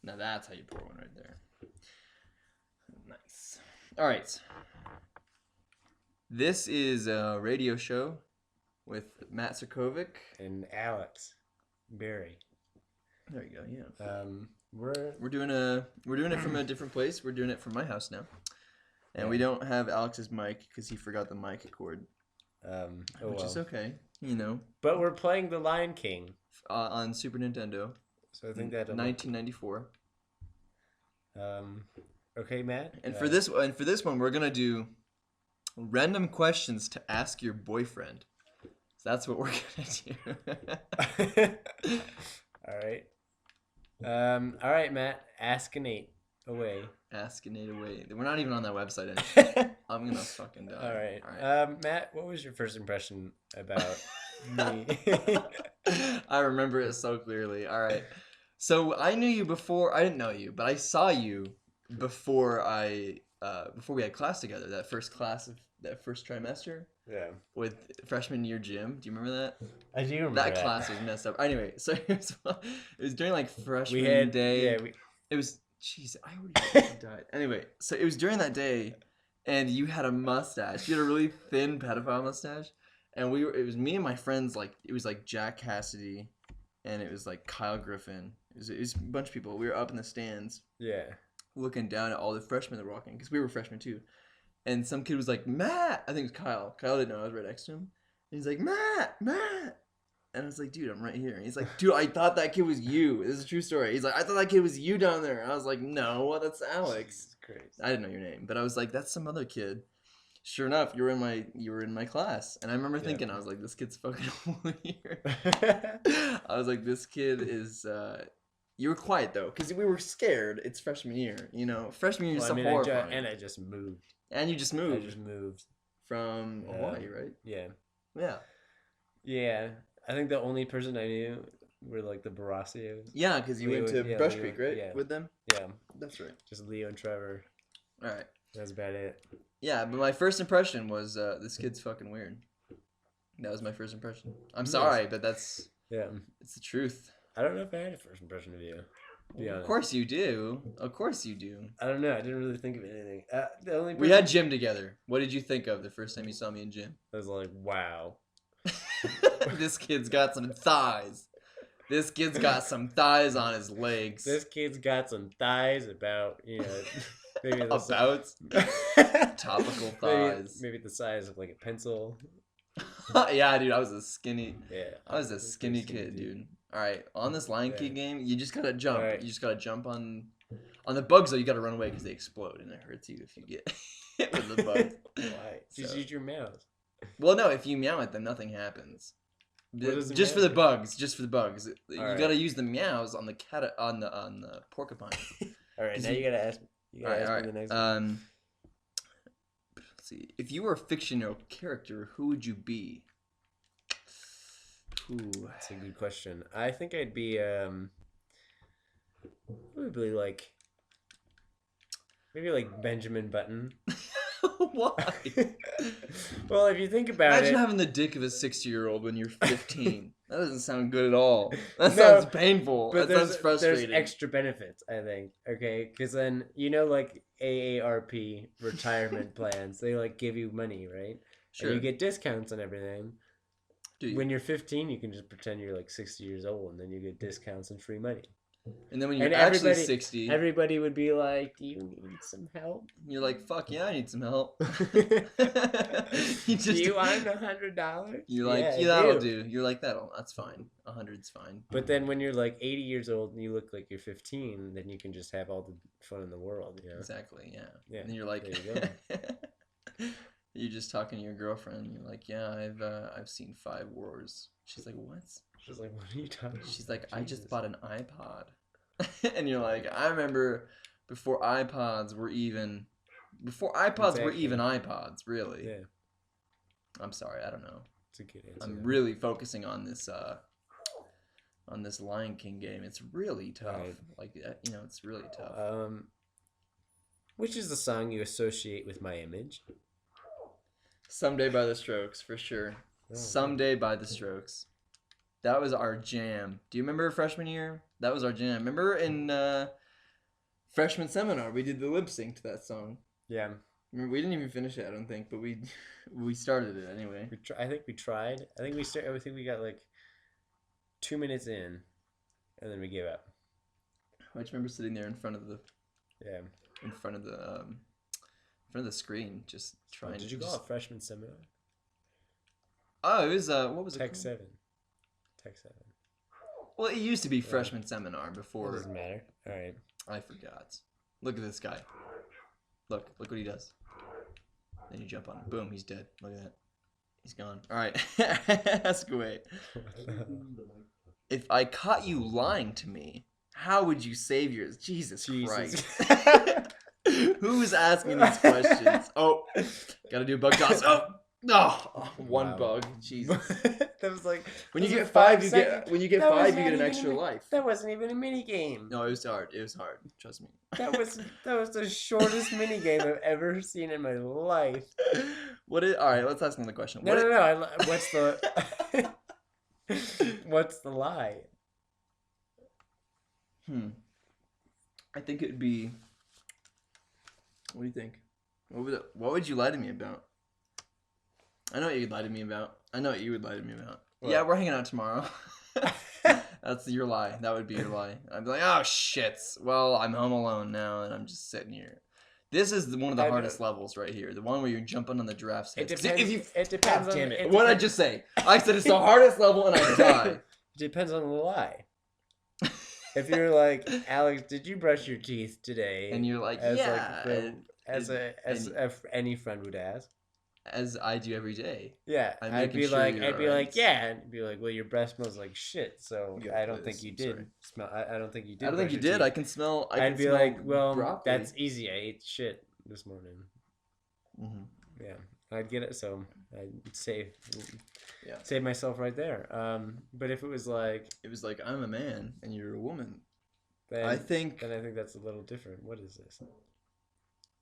Now that's how you pour one right there. Nice. All right. This is a radio show with Matt Sirkovic and Alex Berry. There you go. Yeah. We're doing it from a different place. We're doing it from my house now, and we don't have Alex's mic because he forgot the mic cord. Which is okay, But we're playing The Lion King on Super Nintendo. So I think that 1994. Okay, Matt. And for this one, we're gonna do random questions to ask your boyfriend. So that's what we're gonna do. All right. All right, Matt. Ask an 8 away. Ask an 8 away. We're not even on that website anymore. I'm gonna fucking die. All right. Matt, what was your first impression about me? I remember it so clearly. All right. So I knew you before. I didn't know you, but I saw you before we had class together. That first trimester. Yeah. With freshman year gym. Do you remember that? I do remember that. That class was messed up. Anyway, so it was during like freshman day. Yeah. It was. Jeez, I already died. Anyway, so it was during that day, and you had a mustache. You had a really thin pedophile mustache, and it was me and my friends. Like it was like Jack Cassidy, and it was like Kyle Griffin. It was a bunch of people. We were up in the stands. Yeah. Looking down at all the freshmen that were walking, because we were freshmen too. And some kid was like, Matt! I think it was Kyle. Kyle didn't know I was right next to him. And he's like, Matt! And I was like, dude, I'm right here. And he's like, dude, I thought that kid was you. This is a true story. He's like, I thought that kid was you down there. And I was like, no, that's Alex. Crazy. I didn't know your name, but I was like, that's some other kid. Sure enough, you were in my class. And I remember thinking, I was like, this kid's fucking weird. I was like, this kid is... You were quiet, though, because we were scared. It's freshman year, Freshman year is so horrifying. And I just moved. And you just moved. I just moved. From Hawaii, right? Yeah. Yeah. Yeah. I think the only person I knew were, like, the Barassios. Yeah, because you went to Brush Creek, right? Yeah. With them? Yeah. That's right. Just Leo and Trevor. All right. That's about it. Yeah, but my first impression was, this kid's fucking weird. That was my first impression. I'm sorry, but that's... Yeah. It's the truth. I don't know if I had a first impression of you. Of course you do. Of course you do. I don't know. I didn't really think of anything. We had gym together. What did you think of the first time you saw me in gym? I was like, wow. This kid's got some thighs. This kid's got some thighs on his legs. This kid's got some thighs about, maybe about topical thighs. Maybe the size of like a pencil. Yeah, dude, I was a skinny. Yeah, I was a skinny kid, dude. All right, on this Lion King game, you just gotta jump. Right. You just gotta jump on the bugs, though. You gotta run away because they explode, and it hurts you if you get hit with the bug. Why? Just use your mouse. Well, no, if you meow at them, nothing happens. Just for the bugs. Just for the bugs. You gotta use the meows on the on the porcupine. All right, now you gotta ask. You gotta ask me the next one. Let's see. If you were a fictional character, who would you be? Ooh, that's a good question. I think I'd be probably like maybe like Benjamin Button. Why? Well, if you think about it, imagine having the dick of a 60-year-old when you're 15. That doesn't sound good at all. That sounds painful. That sounds frustrating. There's extra benefits, I think. Okay, because then like AARP retirement plans, they like give you money, right? Sure. And you get discounts on everything. When you're 15, you can just pretend you're like 60 years old, and then you get discounts and free money. And then when you're actually 60... Everybody would be like, do you need some help? You're like, fuck yeah, I need some help. Do you want $100? You're like, yeah, that'll do. You're like, that's fine. 100's fine. But then when you're like 80 years old and you look like you're 15, then you can just have all the fun in the world, Exactly, yeah. And then you're like... There you go. You're just talking to your girlfriend. You're like, yeah, I've seen 5 wars. She's like, what? She's like, what are you talking about? She's like, I just bought an iPod. And you're like, I remember before iPods were even iPods, really. Yeah. I'm sorry, I don't know. It's a good answer. I'm really focusing on this Lion King game. It's really tough. Right. Like, it's really tough. Which is the song you associate with my image? Someday by the Strokes, for sure. Oh, Someday by the Strokes. That was our jam. Do you remember freshman year? That was our jam. Remember in freshman seminar. We did the lip sync to that song. Yeah. Remember, we didn't even finish it, I don't think, but we started it anyway. I think we tried. I think we got like 2 minutes in, and then we gave up. I just remember sitting there in front of the screen, just trying. Did you go a freshman seminar? Oh, it was what was it? Tech 7. Tech 7. Well, it used to be freshman seminar before. It doesn't matter. All right. I forgot. Look at this guy. Look what he does. Then you jump on him. Boom, he's dead. Look at that. He's gone. All right. Ask away. If I caught you lying to me, how would you save yours? Jesus Christ. Who is asking these questions? Oh, gotta do a bug toss. Oh, no. One bug. Jesus. That was like when you get 5, you get you get an extra life. That wasn't even a mini game. No, it was hard. It was hard. Trust me. That was the shortest mini game I've ever seen in my life. All right, let's ask another question. No. What's the what's the lie? I think it would be. What do you think? What would you lie to me about? I know what you'd lie to me about. I know what you would lie to me about. What? Yeah, we're hanging out tomorrow. That's your lie. That would be your lie. I'd be like, oh shit. Well, I'm home alone now, and I'm just sitting here. This is one of the hardest levels right here. The one where you're jumping on the giraffe's head. It depends. God damn it! What did I just say? I said it's the hardest level, and I die. It depends on the lie. If you're like, Alex, did you brush your teeth today? And you're like, as any friend would ask. As I do every day. Yeah, I'd be like, yeah, and be like, well, your breath smells like shit, so I don't think you did smell. I don't think you did. I don't think you did. I can smell. I'd be like, well, broccoli. That's easy. I ate shit this morning. Mm-hmm. Yeah, I'd get it. So I'd save myself right there. But if it was like I'm a man and you're a woman, then I think that's a little different. What is this?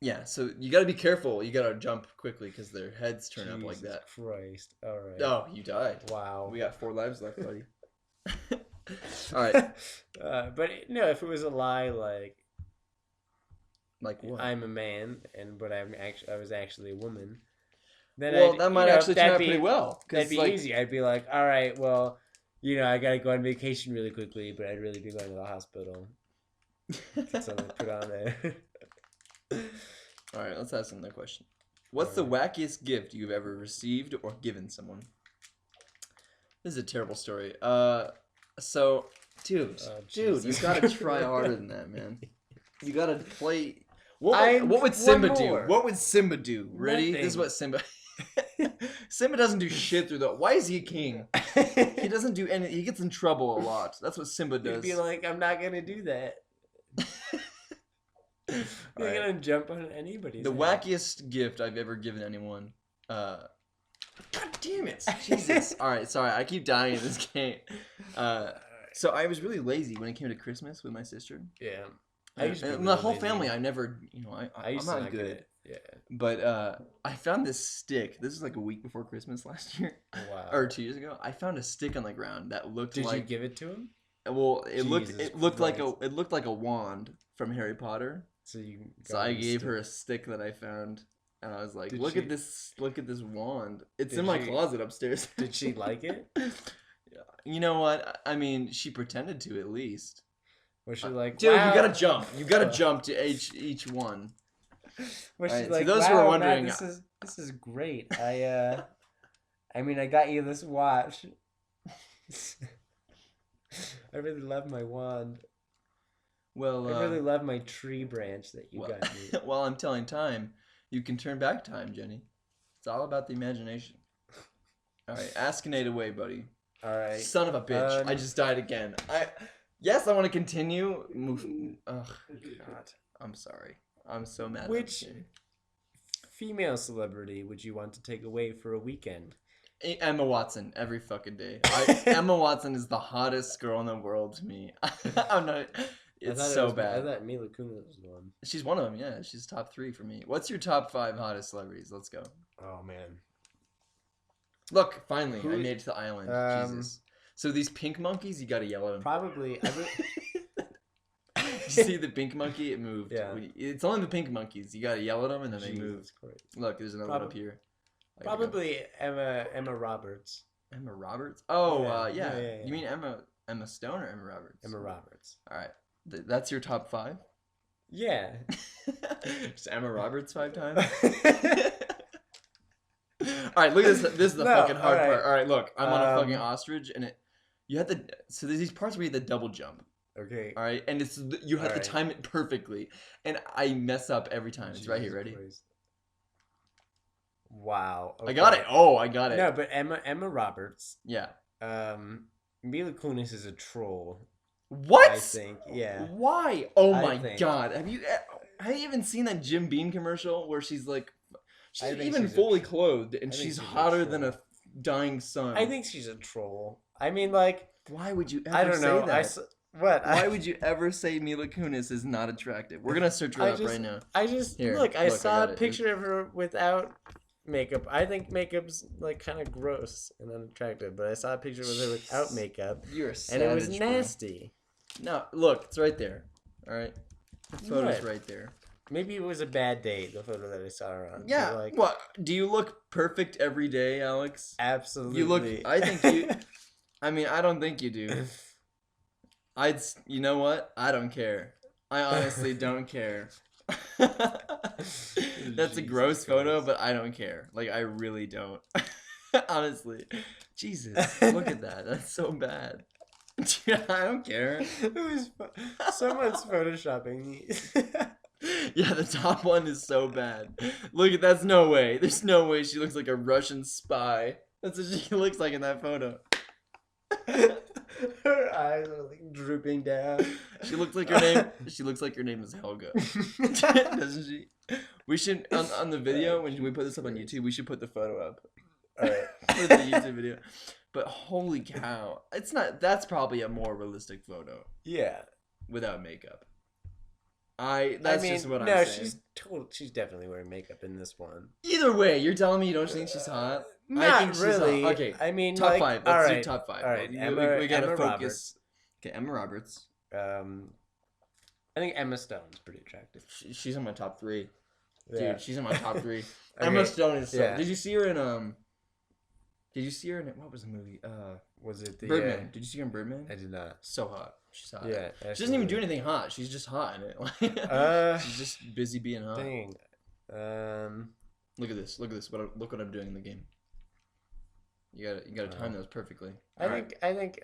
Yeah, so you got to be careful. You got to jump quickly because their heads turn up like that. Christ. All right. Oh, you died. Wow. We got 4 lives left, buddy. All right. But no, if it was a lie, like what? I'm a man, but I was actually a woman. Then that might actually turn out pretty well. That'd be easy. I'd be like, all right, well, I got to go on vacation really quickly, but I'd really be going to the hospital. Get something put on there. All right, let's ask another question. What's the wackiest gift you've ever received or given someone? This is a terrible story. So, dude, you gotta try harder than that, man. You gotta play. What would Simba do? What would Simba do? Ready? Nothing. This is what Simba. Simba doesn't do shit through the. Why is he king? He doesn't do any. He gets in trouble a lot. That's what Simba does. He'd be like, I'm not gonna do that. You're gonna jump on anybody's head. Wackiest gift I've ever given anyone. God damn it! Jesus. All right, sorry. I keep dying in this game. So I was really lazy when it came to Christmas with my sister. Yeah. And the whole family. I never. I'm not good. It. Yeah. But I found this stick. This was like a week before Christmas last year. Wow. Or 2 years ago. I found a stick on the ground that looked like. Did you give it to him? Well, it looked like a wand from Harry Potter. So I gave her a stick that I found, and I was like, "Look at this wand. It's in my closet upstairs." Did she like it? Yeah. You know what? I mean, she pretended to at least. Was she like, dude, wow. You gotta jump. You gotta jump to each one. Was she like, those who are wondering, man, this is great. I mean, I got you this watch. I really love my wand. Well, I really love my tree branch that you got me. While I'm telling time, you can turn back time, Jenny. It's all about the imagination. All right, ask Nate away, buddy. All right. Son of a bitch! I just died again. Yes, I want to continue. Oh God, I'm sorry. I'm so mad. Which female celebrity would you want to take away for a weekend? Emma Watson every fucking day. Emma Watson is the hottest girl in the world to me. I'm not. It's so bad. I thought Mila Kunis was the one. She's one of them, yeah. She's top 3 for me. What's your top 5 hottest celebrities? Let's go. Oh, man. Look, finally, I made it to the island. Jesus. So these pink monkeys, you gotta yell at them. Probably. see the pink monkey? It moved. Yeah. It's only the pink monkeys. You gotta yell at them and then they move. Christ. Look, there's another one up here. Probably Emma Roberts. Emma Roberts? Oh, yeah. You mean Emma Stone or Emma Roberts? Emma Roberts. All right. That's your top 5? Yeah. Just Emma Roberts 5 times? All right, look at this. This is the fucking hard part. All right, look. I'm on a fucking ostrich, and you have to. So there's these parts where you have to double jump. Okay. All right, and you have to time it perfectly, and I mess up every time. It's right here. Ready? Christ. Wow. Okay. I got it. Oh, I got it. No, but Emma Roberts. Yeah. Mila Kunis is a troll. What? I think. Yeah. Why? Oh my god. Have you even seen that Jim Beam commercial where she's like, she's even fully clothed and she's hotter than a dying sun? I think she's a troll. I mean, like, why would you ever say that? Why would you ever say Mila Kunis is not attractive? We're gonna search her up right now. I saw a picture of her without makeup. I think makeup's like kind of gross and unattractive, but I saw a picture of her without makeup. You're a savage, and it was nasty. No, look, it's right there. All right, the photo's right there. Maybe it was a bad day, the photo that I saw her on. Yeah. Like, what? Do you look perfect every day, Alex? Absolutely. You look. I think you. I mean, I don't think you do. You know what? I don't care. I honestly don't care. That's a gross photo, but I don't care. Like, I really don't. Honestly. Jesus, look at that. That's so bad. Dude, I don't care. It was someone's photoshopping. Yeah, the top one is so bad. Look at that's no way. There's no way she looks like a Russian spy. That's what she looks like in that photo. Her eyes are like drooping down. She looks like her name. She looks like her name is Helga, doesn't she? We should on the video when we put this up on YouTube. We should put the photo up. All right, for the YouTube video. But holy cow, it's not. That's probably a more realistic photo. Yeah, without makeup. Just what I'm saying. She's definitely wearing makeup in this one. Either way, you're telling me you don't think she's hot? Not I think really. She's hot. Okay, I mean, top 5. Let's do top 5. All right, we gotta focus. Roberts. Okay, Emma Roberts. I think Emma Stone's pretty attractive. She's in my top 3. Yeah. Dude, she's in my top 3. Okay. Emma Stone is so. Yeah. Did you see her in what was the movie? Was it the Birdman? Did you see her in Birdman? I did not. So hot. She's hot. Yeah. She doesn't even do anything hot. She's just hot in it. She's just busy being hot. Dang. Look at this. Look what I'm doing in the game. You gotta time those perfectly. I think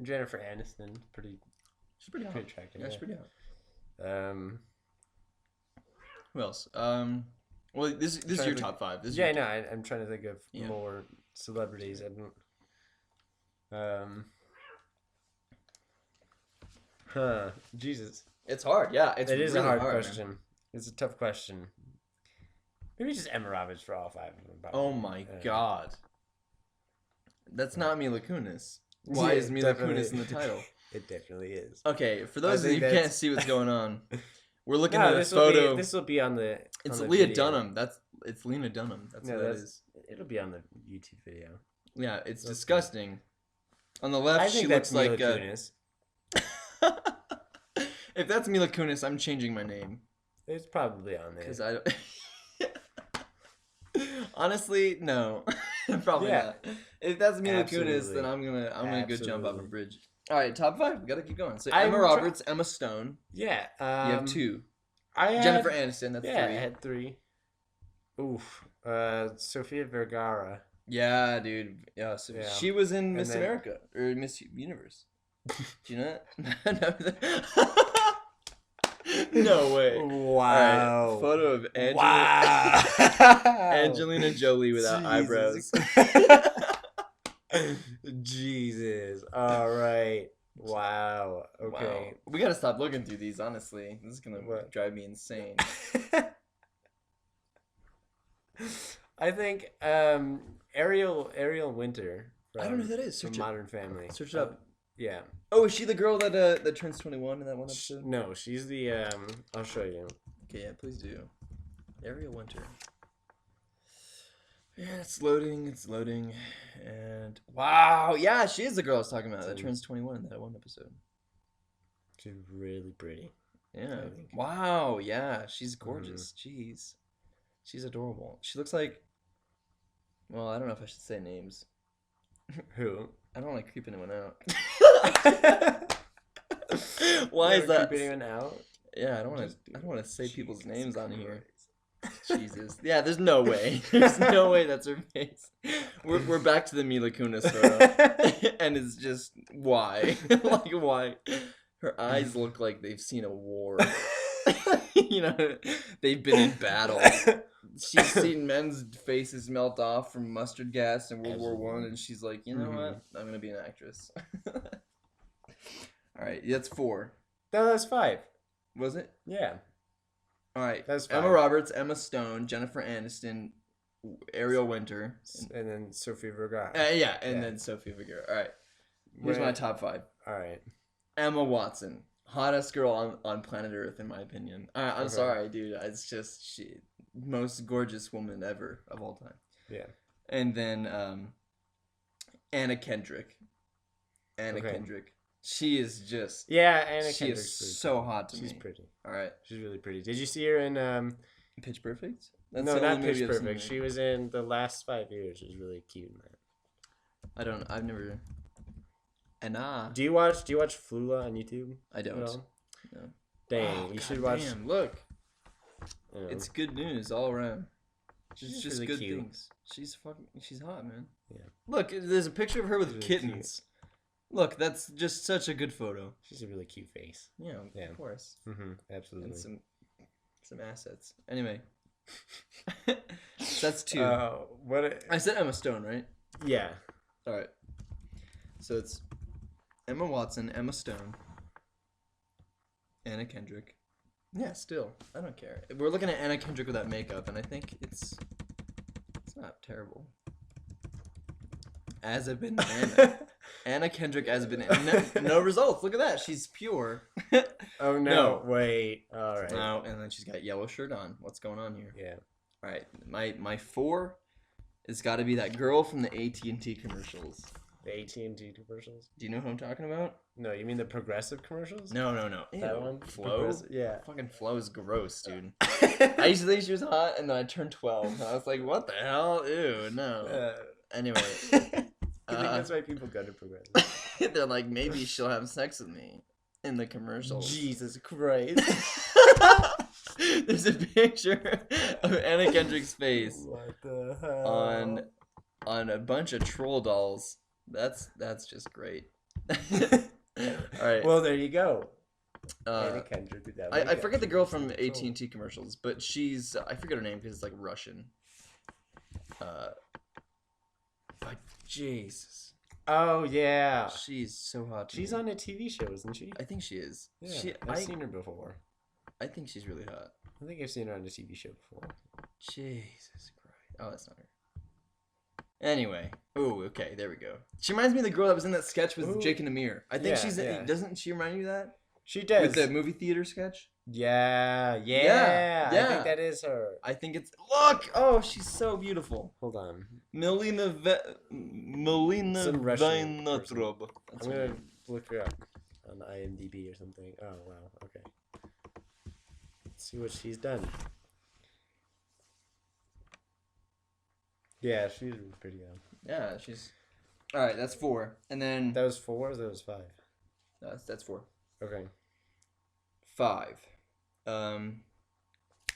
Jennifer Aniston She's pretty hot. Pretty attractive. Yeah, she's pretty hot. Who else? Well, this is your top 5. This is I'm trying to think of more celebrities. Jesus. It's hard. Yeah, it is really a hard question. Man. It's a tough question. Maybe just Emma Roberts for all 5 of them. Oh my god. That's not Mila Kunis. Why is Mila Kunis in the title? It definitely is. Okay, for those of you who can't see what's going on, we're looking at a photo. This will be on the. It's Leah Dunham. It's Lena Dunham. That's what that is. It'll be on the YouTube video. Yeah, it's disgusting. On the left, she looks like Mila Kunis. If that's Mila Kunis, I'm changing my name. It's probably on there. Because I don't. Honestly, no, probably not. If that's Mila Kunis, then I'm gonna go jump off a bridge. All right, top 5. We gotta keep going. So Emma Roberts, Emma Stone. Yeah. You have 2. Jennifer Aniston. That's 3. Yeah, I had 3. Oof. Sofia Vergara. Yeah, dude. Yeah, she was in Miss America or Miss Universe. Do you know that? No way. Wow. Right, photo of Angelina Jolie without eyebrows. Jesus. All right. Wow. Okay. Wow. We gotta stop looking through these. Honestly, this is gonna drive me insane. I think Ariel Winter. I don't know who that is. From Modern Family. Search it up. Yeah. Oh, is she the girl that turns 21 in that one episode? No, she's the I'll show you. Okay, yeah, please do. Ariel Winter. Yeah, it's loading, and wow, yeah, she is the girl I was talking about that turns 21 in that one episode. She's really pretty. Yeah. Wow. Yeah. She's gorgeous. Jeez. She's adorable. She looks like. Well, I don't know if I should say names. Who? I don't want to creep anyone out. Why is that? Creep anyone out? Yeah, I don't want to say people's names on here. Jesus. Yeah, there's no way. There's no way that's her face. We're back to the Mila Kunis photo. And it's just why? Like why? Her eyes look like they've seen a war. You know, they've been in battle. She's seen men's faces melt off from mustard gas in World War One, and she's like, you know what? I'm gonna be an actress. All right, that's 4. No, that's 5. Was it? Yeah. All right. That's 5. Emma Roberts, Emma Stone, Jennifer Aniston, Ariel Winter, and then Sofia Vergara. Then Sofia Vergara. All right. Here's my top 5. All right. Emma Watson, hottest girl on planet Earth, in my opinion. I'm sorry, dude. It's just she, most gorgeous woman ever of all time. Yeah. And then Anna Kendrick. Kendrick. She is just Anna she is so hot to me. She's pretty. All right. She's really pretty. Did you see her in Pitch Perfect? No, not Pitch Perfect. She was in The Last 5 Years. She was really cute in that. I've never. Anna. Do you watch Flula on YouTube? I don't. No. Dang, you should watch. Damn, look. It's good news all around. She's just really good cute. Things. She's hot, man. Yeah. Look, there's a picture of her with really kittens. Cute. Look, that's just such a good photo. She's a really cute face. Yeah, of course. Absolutely. And some assets. Anyway. That's 2. I said Emma Stone, right? Yeah. All right. So it's Emma Watson, Emma Stone, Anna Kendrick. Yeah, still. I don't care. We're looking at Anna Kendrick without makeup, and I think it's not terrible. As I've been Anna. Anna Kendrick as been no results. Look at that. She's pure. Oh no. Wait. All right. No, and then she's got yellow shirt on. What's going on here? Yeah. All right. My 4 has got to be that girl from the AT&T commercials. The AT&T commercials? Do you know who I'm talking about? No, you mean the Progressive commercials? No. That one? Flo? Yeah. Fucking Flo is gross, dude. I used to think she was hot, and then I turned 12. And I was like, what the hell? Ew, no. Anyway. I think that's why people go to Progressive. They're like, maybe she'll have sex with me in the commercials. Jesus Christ. There's a picture of Anna Kendrick's face what the hell? on a bunch of troll dolls. That's just great. All right. Well, there you go. Anna Kendrick. I forget the girl from AT&T commercials, but she's I forget her name because it's like Russian. But Jesus. Oh yeah. She's so hot. She's on a TV show, isn't she? I think she is. Yeah, I've seen her before. I think she's really hot. I think I've seen her on a TV show before. Jesus Christ. Oh, that's not her. Anyway. Oh, okay. There we go. She reminds me of the girl that was in that sketch with Jake and Amir. I think she's in, doesn't she remind you of that? She does. With the movie theater sketch? Yeah. I think that is her. I think it's... Look! Oh, she's so beautiful. Hold on. Melina Vainotrov. I'm going to look her up on IMDb or something. Oh, wow. Okay. Let's see what she's done. Yeah, she's pretty young. Yeah, she's... All right, that's 4. And then... That was 4 or that was 5? That's 4. Okay. 5.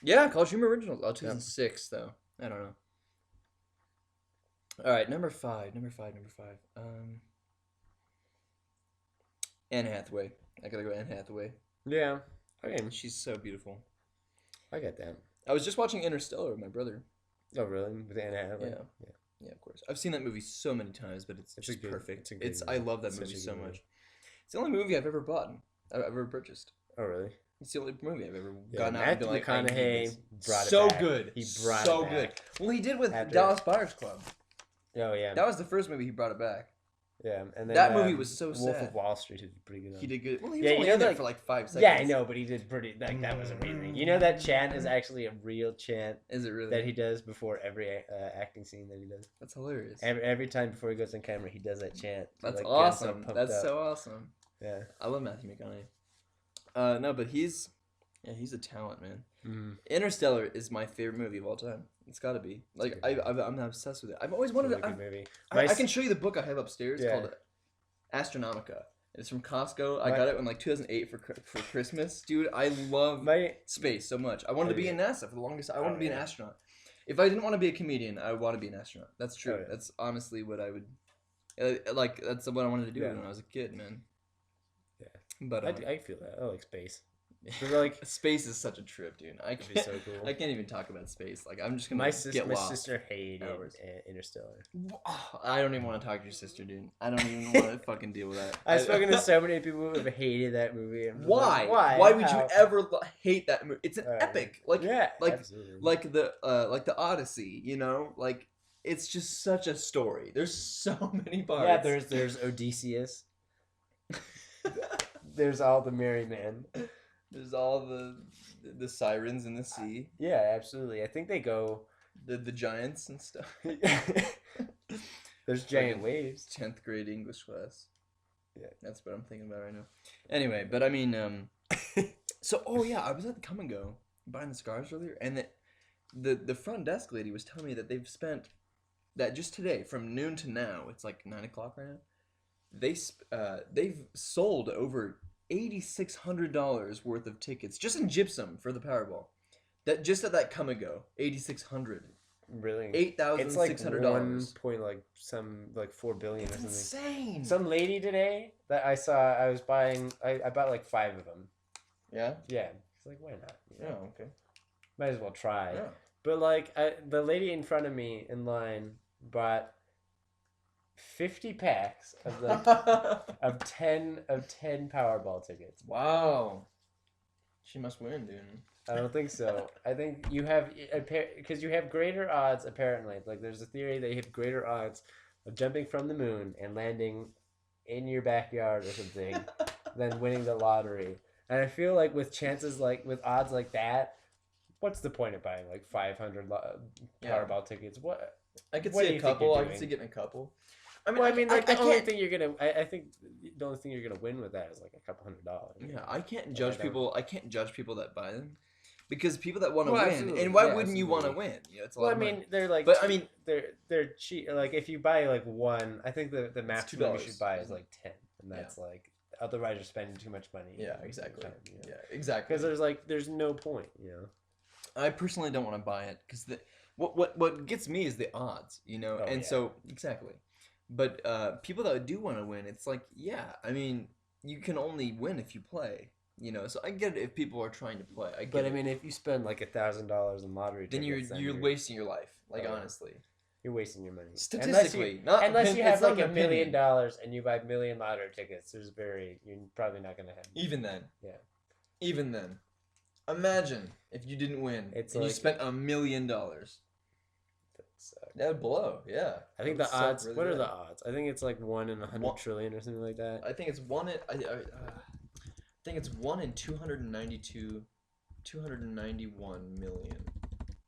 Yeah, College Humor Originals. 2006, though. I don't know. All right, number 5. Anne Hathaway. I gotta go Anne Hathaway. Yeah. Okay. She's so beautiful. I get that. I was just watching Interstellar with my brother. Oh, really? With Anne Hathaway? Yeah, of course. I've seen that movie so many times, but it's just perfect. I love that movie so much. It's the only movie I've ever bought. I've ever purchased. Oh, really? It's the only movie I've ever gotten out and been like, McConaughey brought it so back. good. He brought it back. So good. Well, he did with Dallas Buyers Club. Oh, yeah. That was the first movie he brought it back. Yeah, and then that movie was so sad. Wolf of Wall Street did pretty good. He did good. Well, he was only in there for like 5 seconds. Yeah, I know, but he did pretty. Like that was amazing. You know that chant is actually a real chant. Is it really? That he does before every acting scene that he does. That's hilarious. Every time before he goes on camera, he does that chant. That's awesome. That's so awesome. Yeah, I love Matthew McConaughey. No, but he's a talent, man. Interstellar is my favorite movie of all time. It's got to be. Like I'm obsessed with it. I've always wanted to. Movie. I can show you the book I have upstairs called Astronomica. It's from Costco. I got it in like 2008 for Christmas. Dude, I love space so much. I wanted to be in NASA for the longest. I wanted to be an astronaut. If I didn't want to be a comedian, I would want to be an astronaut. That's true. That's honestly what I would like. That's what I wanted to do when I was a kid, man. Yeah, but I feel that. I like space. Like space is such a trip, dude. It'd be so cool. I can't even talk about space. Like I'm just gonna my get lost. My sister hated Interstellar. I don't even want to talk to your sister, dude. I don't even want to fucking deal with that. I've spoken to so many people who have hated that movie. Why? Like, Why would you ever hate that movie? It's an epic. Like absolutely. like the Odyssey. You know, like it's just such a story. There's so many parts. Yeah, there's Odysseus. There's all the merry men. There's all the sirens in the sea. Yeah, absolutely. I think they go the giants and stuff. There's giant waves. 10th grade English class. Yeah, that's what I'm thinking about right now. Anyway, but I mean, so I was at the Come and Go buying the scarves earlier, and the front desk lady was telling me that they've spent that just today from noon to now. It's like 9 o'clock right now. They've sold over $8,600 worth of tickets just in gypsum for the Powerball. That just at that Come and Go, $8,600. Really? $8,600. It's like 1 point like 4 billion or something. Insane. Some lady today that I saw, I was buying. I bought like 5 of them. Yeah. Yeah. It's like, why not? You know? Okay. Might as well try. Yeah. But like the lady in front of me in line bought 50 packs of of 10 Powerball tickets. Wow. She must win, dude. I don't think so. I think you have because you have greater odds apparently. Like there's a theory that you have greater odds of jumping from the moon and landing in your backyard or something than winning the lottery. And I feel like with chances with odds like that, what's the point of buying like 500 Powerball tickets? What I could see a couple. I could see getting a couple. I mean, the only thing you're gonna. I think the only thing you're gonna win with that is like a couple $100. Yeah, I can't judge people. I can't judge people that buy them, because people that want to win, absolutely. and why wouldn't you want to win? You know, it's a lot of money. They're like. But I mean, they're cheap. Like if you buy like one, I think the maximum you should buy is like 10, and that's like otherwise you're spending too much money. Yeah, exactly. Yeah, exactly. Because there's no point. You know. I personally don't want to buy it because what gets me is the odds. You know, so exactly. But people that do want to win, it's like, yeah, I mean, you can only win if you play, you know. So I get it if people are trying to play. I mean, if you spend like $1,000 in lottery tickets, then you're wasting your life. Like honestly, you're wasting your money. Statistically, unless you have like $1 million and you buy 1 million lottery tickets, you're probably not gonna have. Even then, even then, imagine if you didn't win and you spent $1 million. That would blow, yeah. I think the odds. Really what are the odds? I think it's like 1 in 100 trillion or something like that. I think it's 1 in. I think it's 1 in 291 million.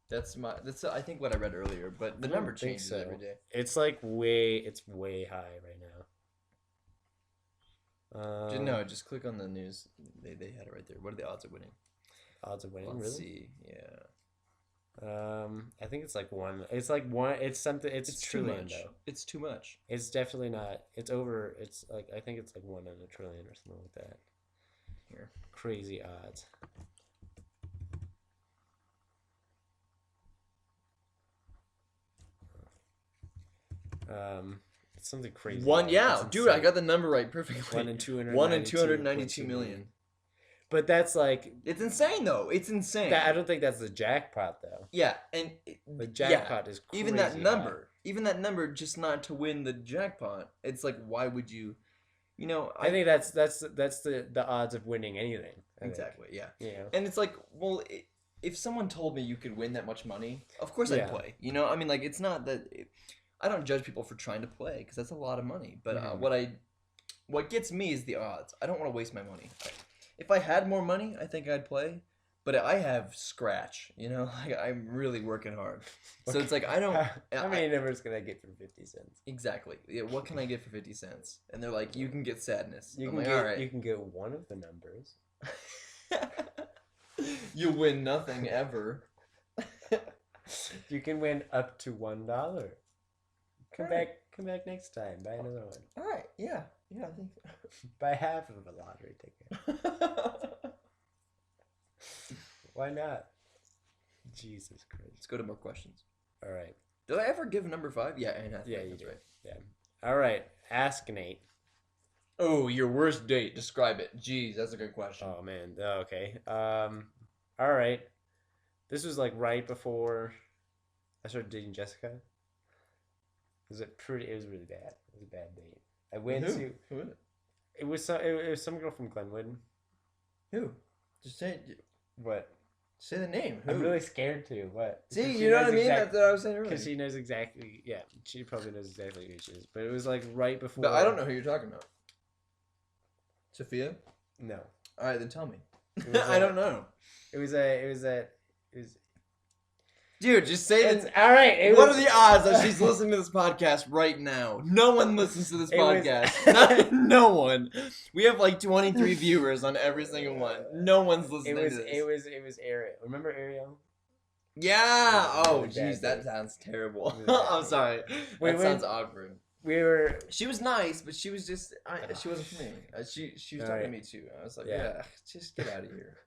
That's I think what I read earlier, but the number changes every day. It's like way high right now. No, just click on the news. They had it right there. What are the odds of winning? Odds of winning. Let's really? see. Yeah. I think it's like 1. It's like 1. It's something. It's trillion though. It's too much. It's definitely not. It's over. It's like I think it's like 1 in a trillion or something like that. Here. Crazy odds. It's something crazy. Dude, I got the number right perfectly. 1 in 292 million. But that's like it's insane though. It's insane. I don't think that's the jackpot though. Yeah, and the jackpot is crazy even that number just not to win the jackpot. It's like why would you? You know, I think that's the odds of winning anything. Exactly. Yeah. Yeah. And it's like, well, if someone told me you could win that much money, of course I'd play. You know, I mean, like it's not that I don't judge people for trying to play because that's a lot of money. But what gets me is the odds. I don't want to waste my money. If I had more money, I think I'd play. But I have scratch, you know, like I'm really working hard. So it's like I don't. How many numbers can I get for 50 cents? Exactly. Yeah. What can I get for 50 cents? And they're like, you can get sadness. You I'm can like, get. all right. You can get one of the numbers. You win nothing ever. You can win up to $1. Come back next time. Buy another one. All right. Yeah. I think so. Buy half of a lottery ticket. Why not? Jesus Christ. Let's go to more questions. All right. Did I ever give number 5? Yeah, Anne Hathaway. Yeah, you that's did. right. Yeah. All right. Ask Nate. Oh, your worst date. Describe it. Jeez, that's a good question. Oh man. Okay. All right. This was like right before I started dating Jessica. It was really bad. It was a bad date. I went Who? to. Who is it? It was some girl from Glenwood. Who? Just say it. What? Say the name. Who? I'm really scared to. What? See, you know what I mean? That's what I was saying earlier. Because she knows exactly. Yeah, she probably knows exactly who she is. But it was like right before. But I don't know who you're talking about. Sophia? No. All right, then tell me. I don't know. It was. Dude, just say it. All right. What are the odds that she's listening to this podcast right now? No one listens to this podcast. No one. We have like 23 viewers on every single one. No one's listening to this. It was Ariel. Remember Ariel? Yeah. Oh, jeez, that sounds terrible. I'm sorry. That sounds awkward. She was nice, but she was just. She wasn't for me. She was talking to me too. I was like, yeah, just get out of here.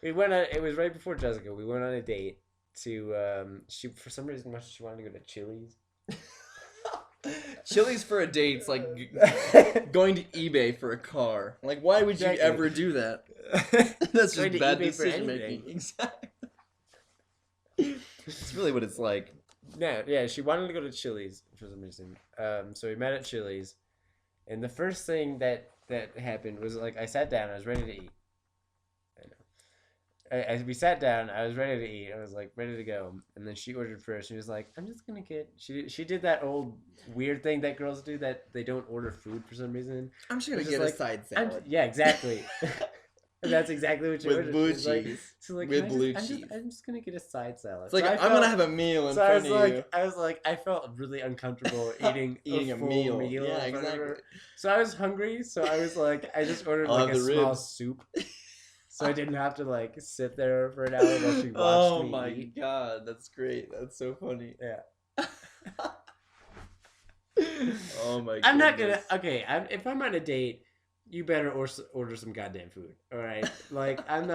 We went on. It was right before Jessica. We went on a date to. She for some reason she wanted to go to Chili's. Chili's for a date. It's like going to eBay for a car. Like, why would you ever do that? That's just bad decision making. Exactly. It's really what it's like. No, yeah, she wanted to go to Chili's for some reason. So we met at Chili's, and the first thing that happened was like I sat down, I was ready to eat. As we sat down, I was ready to eat. I was like ready to go, and then she ordered first. She was like, "I'm just gonna get." She did that old weird thing that girls do that they don't order food for some reason. I'm just gonna get a side salad. Yeah, exactly. And that's exactly what she ordered. With blue cheese. With blue cheese. I'm just gonna get a side salad. It's like I'm gonna have a meal in front of you. I was like, I felt really uncomfortable eating a meal. Yeah, exactly. So I was hungry. So I was like, I just ordered like a small soup. So I didn't have to like sit there for an hour while she watched me eat. Oh my god, that's great. That's so funny. Yeah. Oh my god. I'm not gonna. Okay, if I'm on a date, you better order some goddamn food. All right, like I'm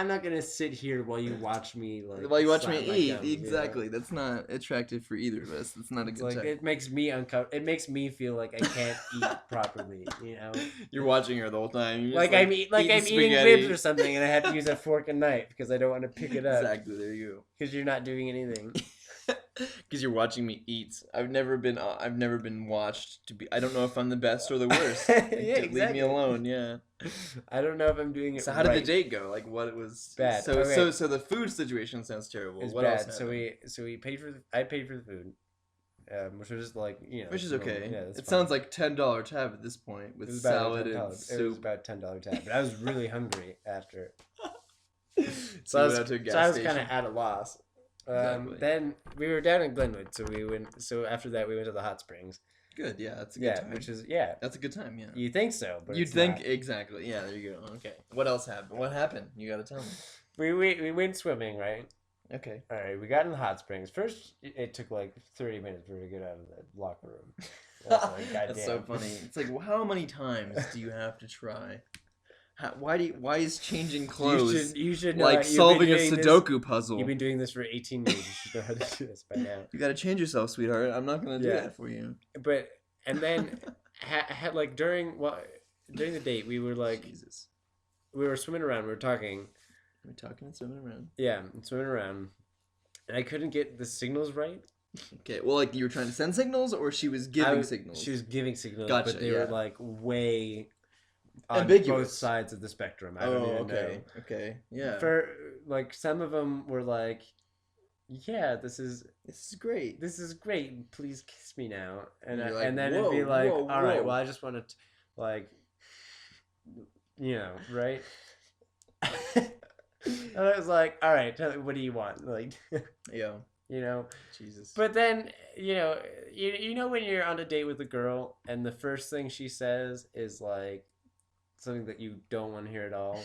not gonna sit here while you watch me eat. Exactly. That's not attractive for either of us. That's not a good time. It makes me uncomfortable. It makes me feel like I can't eat properly. You know. You're watching her the whole time. I'm eating ribs or something, and I have to use a fork and knife because I don't want to pick it up. Exactly. There you go. Because you're not doing anything. Because you're watching me eat. I've never been watched to be. I don't know if I'm the best or the worst. Exactly. Leave me alone. Yeah. I don't know if I'm doing it. So how did the date go? Like, what was bad? So the food situation sounds terrible. It's what bad. else? So we paid for. I paid for the food, which was just like which is okay. Yeah, it sounds like $10 tab at this point with salad and soup. It was about $10 tab, but I was really hungry after. So I was kind of at a loss. Exactly. Then we were down in Glenwood, so we went. So after that, we went to the hot springs. Good, yeah, that's a good time. That's a good time, yeah. You think so, but you'd think not. Exactly. Yeah, there you go. Okay, what else happened? What happened? You gotta tell me. We went swimming, right? Okay. All right, we got in the hot springs. First, it took like 30 minutes for her to get out of the locker room. That's so funny. It's like, well, how many times do you have to try? Why is changing clothes you should know, like solving a Sudoku puzzle? You've been doing this for 18 years. You should know how to do this by now. You got to change yourself, sweetheart. I'm not going to do that for you. But and then had like during the date we were like we were swimming around. We were talking. We're talking and swimming around. Yeah, swimming around, and I couldn't get the signals right. Okay, well, like you were trying to send signals, or she was giving signals. She was giving signals, gotcha, but they were like way. On ambiguous. Both sides of the spectrum. I don't even know. Okay. Yeah. For like some of them were like, yeah, this is great. This is great. Please kiss me now. And like, and then it'd be like, all right, well, I just want to like, you know, right? And I was like, all right, tell me, what do you want? Like, yeah. You know, Jesus. But then, you know when you're on a date with a girl and the first thing she says is like something that you don't want to hear at all.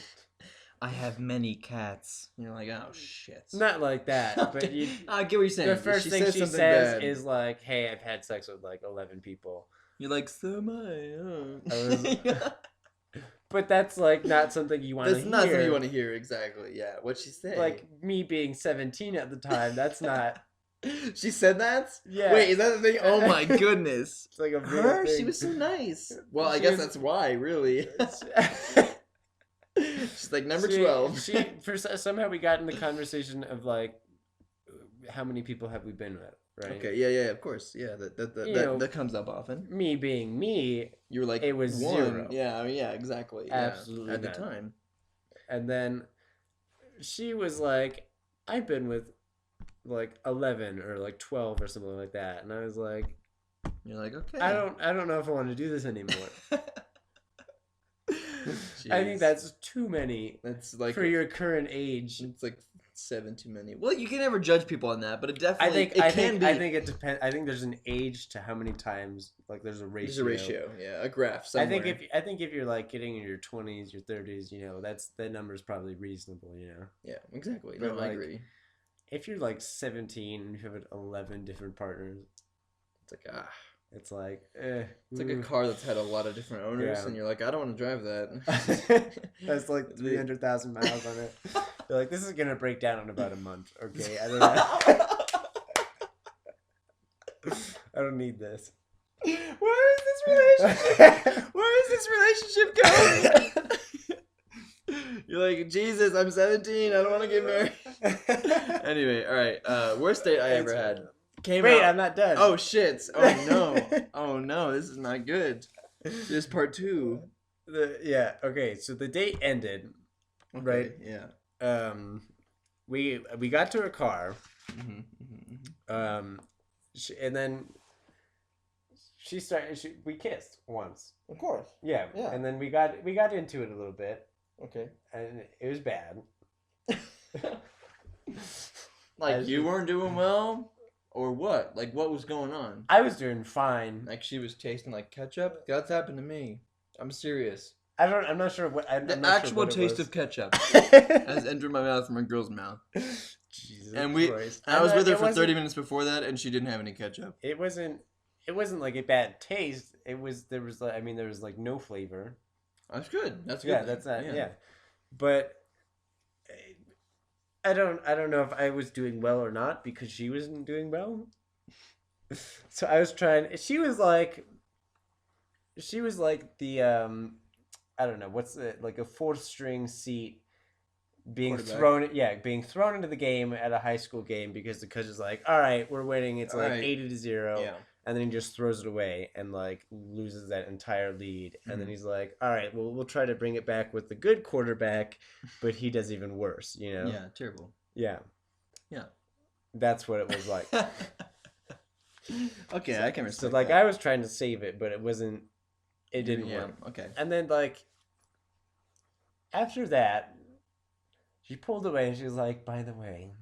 I have many cats. You're like, oh shit. Not like that, but you. I get what you're saying. The first thing she says is like, "Hey, I've had sex with like 11 people." You're like, so am I. But that's like not something you want to hear. That's not something you want to hear, exactly. Yeah, what'd she say? Like me being 17 at the time, that's not. She said that? Yeah. Wait, is that the thing? Oh my goodness. It's like a real her. thing. She was so nice. Well, I guess that's why, really. She's like number 12. Somehow we got in the conversation of like, how many people have we been with? Right. Okay. Yeah. Of course. Yeah. That comes up often. Me being me, you were like it was 1. 0. Yeah. Yeah. Exactly. Absolutely. At the time. And then she was like, I've been with like 11 or like 12 or something like that, and I was like, you're like, okay. I don't know if I want to do this anymore. I think that's too many. That's like for your current age. It's like 7 too many. Well, you can never judge people on that, but it definitely I think it depends. I think there's an age to how many times. Like there's a ratio. There's a ratio. Yeah, a graph somewhere. I think if you're like getting in your 20s, your 30s, you know, that number is probably reasonable. You know. Yeah, exactly. But no, I agree. If you're like 17 and you have 11 different partners, it's like It's like, It's like a car that's had a lot of different owners, and you're like, I don't want to drive that. That's like 300,000 miles on it. You're like, this is gonna break down in about a month. Okay, I don't know. I don't need this. Where is this relationship? Where is this relationship going? You're like, Jesus, I'm 17. I don't want to get married. Anyway, all right. Worst date I ever had. Wait, I'm not done. Oh shit! Oh no! Oh no! This is not good. This is part 2. Okay. So the date ended, right? Yeah. We got to her car. And then we kissed once. Of course. Yeah. And then we got into it a little bit. Okay. And it was bad. Like you weren't doing well. Or what? Like, what was going on? I was doing fine. Like, she was tasting like ketchup? That's happened to me. I'm serious. I'm not sure what... The actual taste of ketchup has entered my mouth from a girl's mouth. Jesus Christ. I was with her for 30 minutes before that, and she didn't have any ketchup. It wasn't like a bad taste. There was like no flavor. That's good. That's good. Yeah, that's that. Yeah. But... I don't know if I was doing well or not because she wasn't doing well. So I was trying. She was like the I don't know what's it, like a 4th string seat being thrown into the game at a high school game because the coach is like, all right, we're winning. It's like 80-0. Yeah. And then he just throws it away and like loses that entire lead. And then he's like, all right, well, we'll try to bring it back with the good quarterback, but he does even worse, you know? Yeah, terrible. Yeah. Yeah. That's what it was like. Okay, I can respect So like that. I was trying to save it, but it didn't work. Okay. And then like after that, she pulled away and she was like, by the way,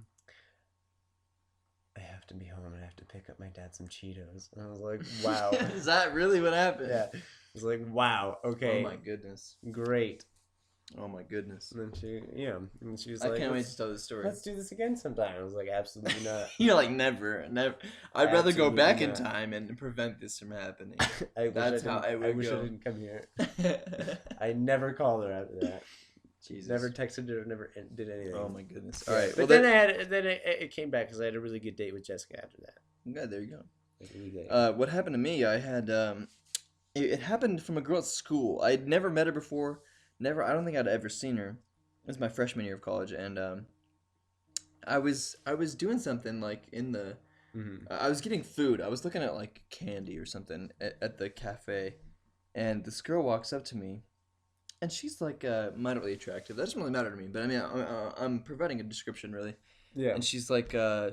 I have to be home and I have to pick up my dad some Cheetos. And I was like, wow. Is that really what happened? Yeah. I was like, wow, okay. Oh my goodness. Great. Oh my goodness. And then she was like, I can't wait to tell this story. Let's do this again sometime. I was like, absolutely not. You're like, never. I'd rather go back in time and prevent this from happening. That's how I would go. I wish I didn't come here. I never called her after that. Jesus. Never texted her, never did anything. Oh my goodness. All right. But then it came back because I had a really good date with Jessica after that. Yeah, there you go. What happened to me? I had it happened from a girl at school. I'd never met her before. I don't think I'd ever seen her. It was my freshman year of college, and I was doing something like in the. I was getting food. I was looking at like candy or something at the cafe, and this girl walks up to me. And she's like moderately attractive. That doesn't really matter to me, but I mean, I'm providing a description, really. Yeah. And she's like, hey,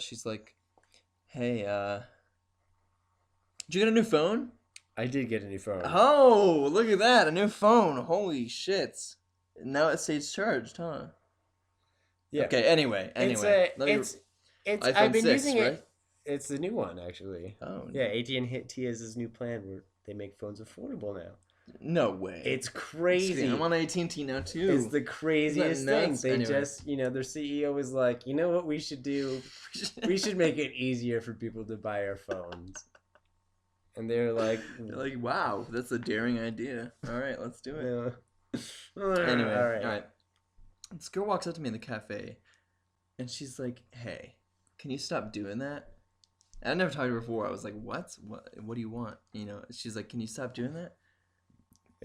did you get a new phone? I did get a new phone. Oh, look at that, a new phone! Holy shit! Now it stays charged, huh? Yeah. Okay. Anyway. It's I've been 6, using right? it. It's the new one, actually. Oh. Yeah, AT&T has this new plan where they make phones affordable now. No way. It's crazy. I'm on AT&T now too. It's the craziest thing. They just, their CEO was like, you know what we should do? We should make it easier for people to buy our phones. And they're like, wow, that's a daring idea. All right, let's do it. Yeah. Anyway, all right. This girl walks up to me in the cafe, and she's like, "Hey, can you stop doing that?" And I never talked to her before. I was like, "What? What do you want?" She's like, "Can you stop doing that?"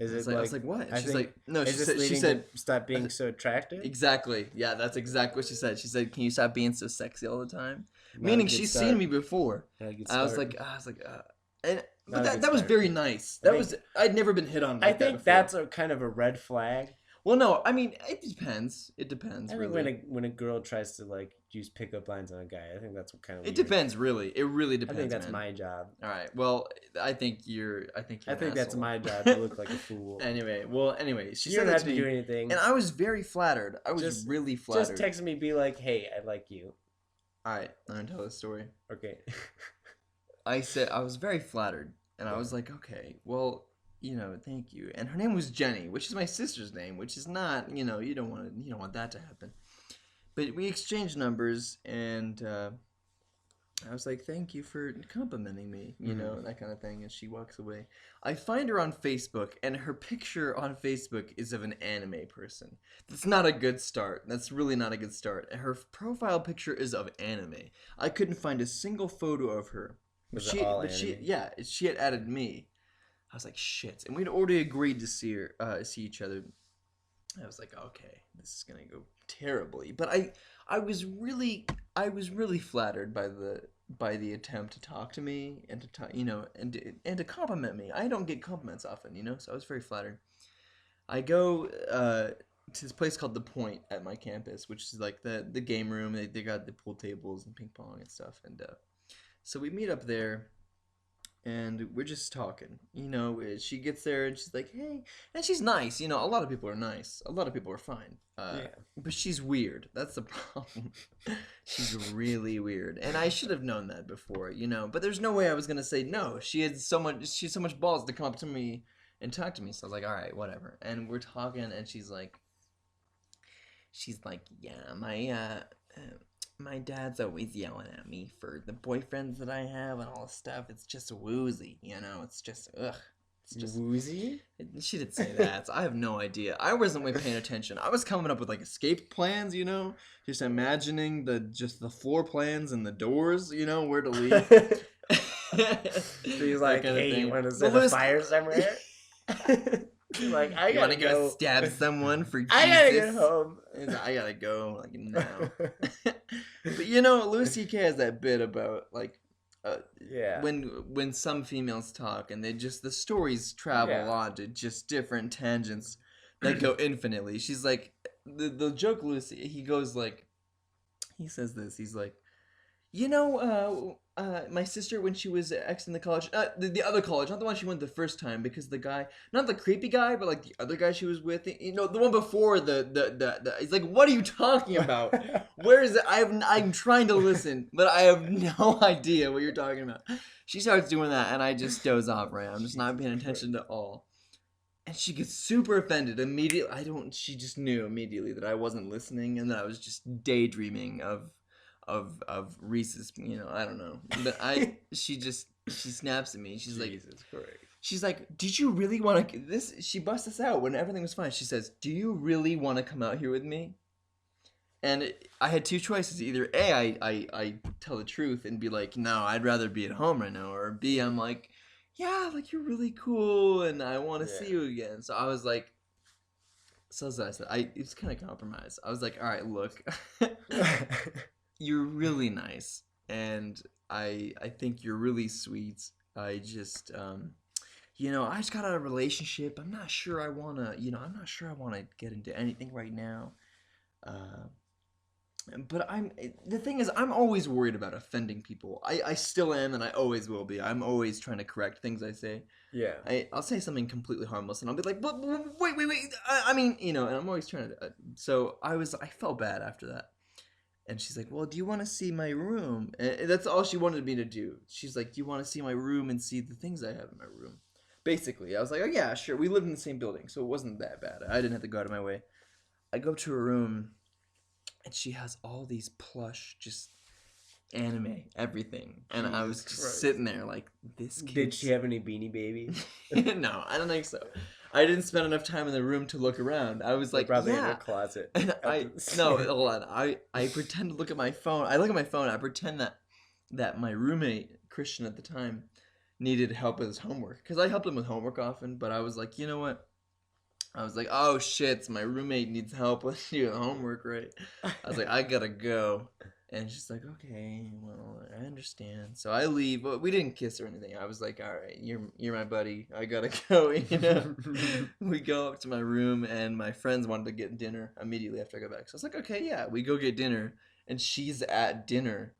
I was like, "What?" And she's like, "No." She said, "Stop being so attractive." Exactly. Yeah, that's exactly what she said. She said, "Can you stop being so sexy all the time?" Meaning she's seen me before. I was like, but that was very nice. I'd never been hit on. I think that's a kind of a red flag. Well, no, I mean it depends. It depends. I think really. when a girl tries to like use pickup lines on a guy, I think that's what kind of. It depends, really. It really depends. I think that's my job. All right. Well, I think that's my job to look like a fool. Anyway, she you said don't have to do anything, and I was very flattered. I was really flattered. Just text me, be like, "Hey, I like you." All right, I'm gonna tell this story. Okay. I said I was very flattered, and I was like, "Okay, well." Thank you. And her name was Jenny, which is my sister's name, which is not, you don't want that to happen. But we exchanged numbers, and I was like, thank you for complimenting me, that kind of thing. And she walks away. I find her on Facebook, and her picture on Facebook is of an anime person. That's not a good start. That's really not a good start. Her profile picture is of anime. I couldn't find a single photo of her. She had added me. I was like, shit. And we'd already agreed to see each other. I was like, okay, this is gonna go terribly. But I was really flattered by the attempt to talk to me and to talk, and to compliment me. I don't get compliments often, so I was very flattered. I go to this place called The Point at my campus, which is like the game room. They got the pool tables and ping pong and stuff. And so we meet up there. And we're just talking, she gets there and she's like, hey, and she's nice. A lot of people are nice. A lot of people are fine. But she's weird. That's the problem. She's really weird. And I should have known that before, but there's no way I was going to say no. She had so much balls to come up to me and talk to me. So I was like, all right, whatever. And we're talking and she's like, yeah, my dad's always yelling at me for the boyfriends that I have and all this stuff. It's just woozy, It's just, ugh. It's just woozy? She didn't say that. So I have no idea. I wasn't really paying attention. I was coming up with, escape plans, Just imagining the floor plans and the doors, where to leave. She's like, hey, you want to set a fire somewhere? Like, I gotta go stab someone for Jesus. I gotta get home. I gotta go now. But Louis C.K. has that bit about when some females talk and the stories travel on to just different tangents that go infinitely. She's like the joke Lucy. He goes he says this. He's like, my sister when she was exiting the college, the other college, not the one she went the first time, because the guy, not the creepy guy, but the other guy she was with, the one before the he's like, what are you talking about? Where is it? I'm trying to listen, but I have no idea what you're talking about. She starts doing that, and I just doze off. Right, I'm just not paying attention at all, and she gets super offended immediately. She just knew immediately that I wasn't listening and that I was just daydreaming of Reese's, I don't know. But she snaps at me. She's Jesus Christ. She's like, did you really want to, she busts us out when everything was fine. She says, do you really want to come out here with me? And I had two choices. Either A, I tell the truth and be like, no, I'd rather be at home right now. Or B, I'm like, yeah, you're really cool and I want to see you again. So I was like, as I said, it was kind of compromise. I was like, all right, look. You're really nice, and I think you're really sweet. I just, I just got out of a relationship. I'm not sure I want to get into anything right now. But the thing is, I'm always worried about offending people. I still am, and I always will be. I'm always trying to correct things I say. Yeah. I'll say something completely harmless, and I'll be like, wait. I mean, and I'm always trying to. So I felt bad after that. And she's like, well, do you want to see my room? And that's all she wanted me to do. She's like, do you want to see my room and see the things I have in my room? Basically, I was like, oh yeah, sure. We lived in the same building, so it wasn't that bad. I didn't have to go out of my way. I go to her room, and she has all these plush, just anime, everything. And I was just sitting there like, this kid. Did she have any Beanie Babies? No, I don't think so. I didn't spend enough time in the room to look around. I was like, probably yeah. in her closet. And no, hold on. I pretend to look at my phone. I look at my phone. I pretend that my roommate, Christian at the time, needed help with his homework. Because I helped him with homework often, but I was like, you know what? I was like, oh shit, my roommate needs help with doing homework, right? I was like, I gotta go. And she's like, okay, well, I understand. So I leave. But we didn't kiss or anything. I was like, all right, you're my buddy. I gotta go, you know? We go up to my room, and my friends wanted to get dinner immediately after I got back. So I was like, okay, yeah, we go get dinner. And she's at dinner.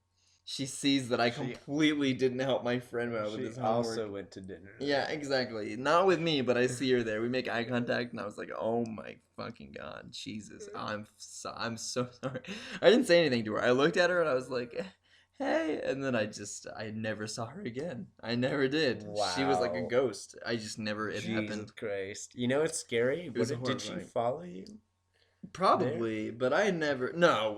She sees that I completely didn't help my friend out with his homework. She also went to dinner. Yeah, exactly. Not with me, but I see her there. We make eye contact, and I was like, "Oh my fucking god, Jesus! I'm so sorry." I didn't say anything to her. I looked at her, and I was like, "Hey," and then I never saw her again. I never did. Wow. She was like a ghost. I just never. It happened. Jesus Christ! You know it's scary. Did she follow you? Probably, but I never. No.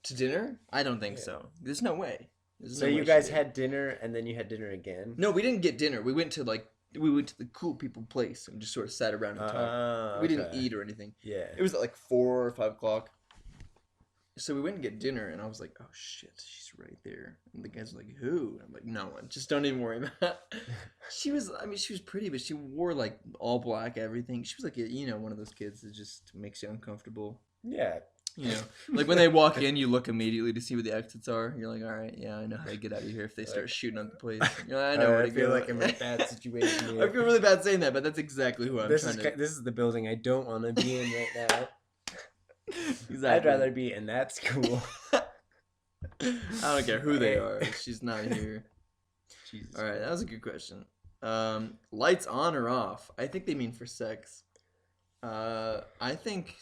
To dinner? I don't think so. There's no way. So you guys had dinner and then you had dinner again? No, we didn't get dinner. We went to the cool people place and just sort of sat around and talked. We didn't eat or anything. Yeah. It was at like 4 or 5 o'clock. So we went and get dinner, and I was like, oh shit, she's right there. And the guys were like, who? I'm like, no one. Just don't even worry about it. She was pretty, but she wore like all black everything. She was like, one of those kids that just makes you uncomfortable. Yeah. You know, like when they walk in, you look immediately to see where the exits are. You're like, all right, yeah, I know how to get out of here if they start shooting up the place. You're like, I know where to go. I feel like I'm in a bad situation here. I feel really bad saying that, but that's exactly who I'm trying to... This is the building I don't want to be in right now. Exactly. I'd rather be in that school. I don't care who they are. She's not here. Jesus. All right, that was a good question. Lights on or off? I think they mean for sex. I think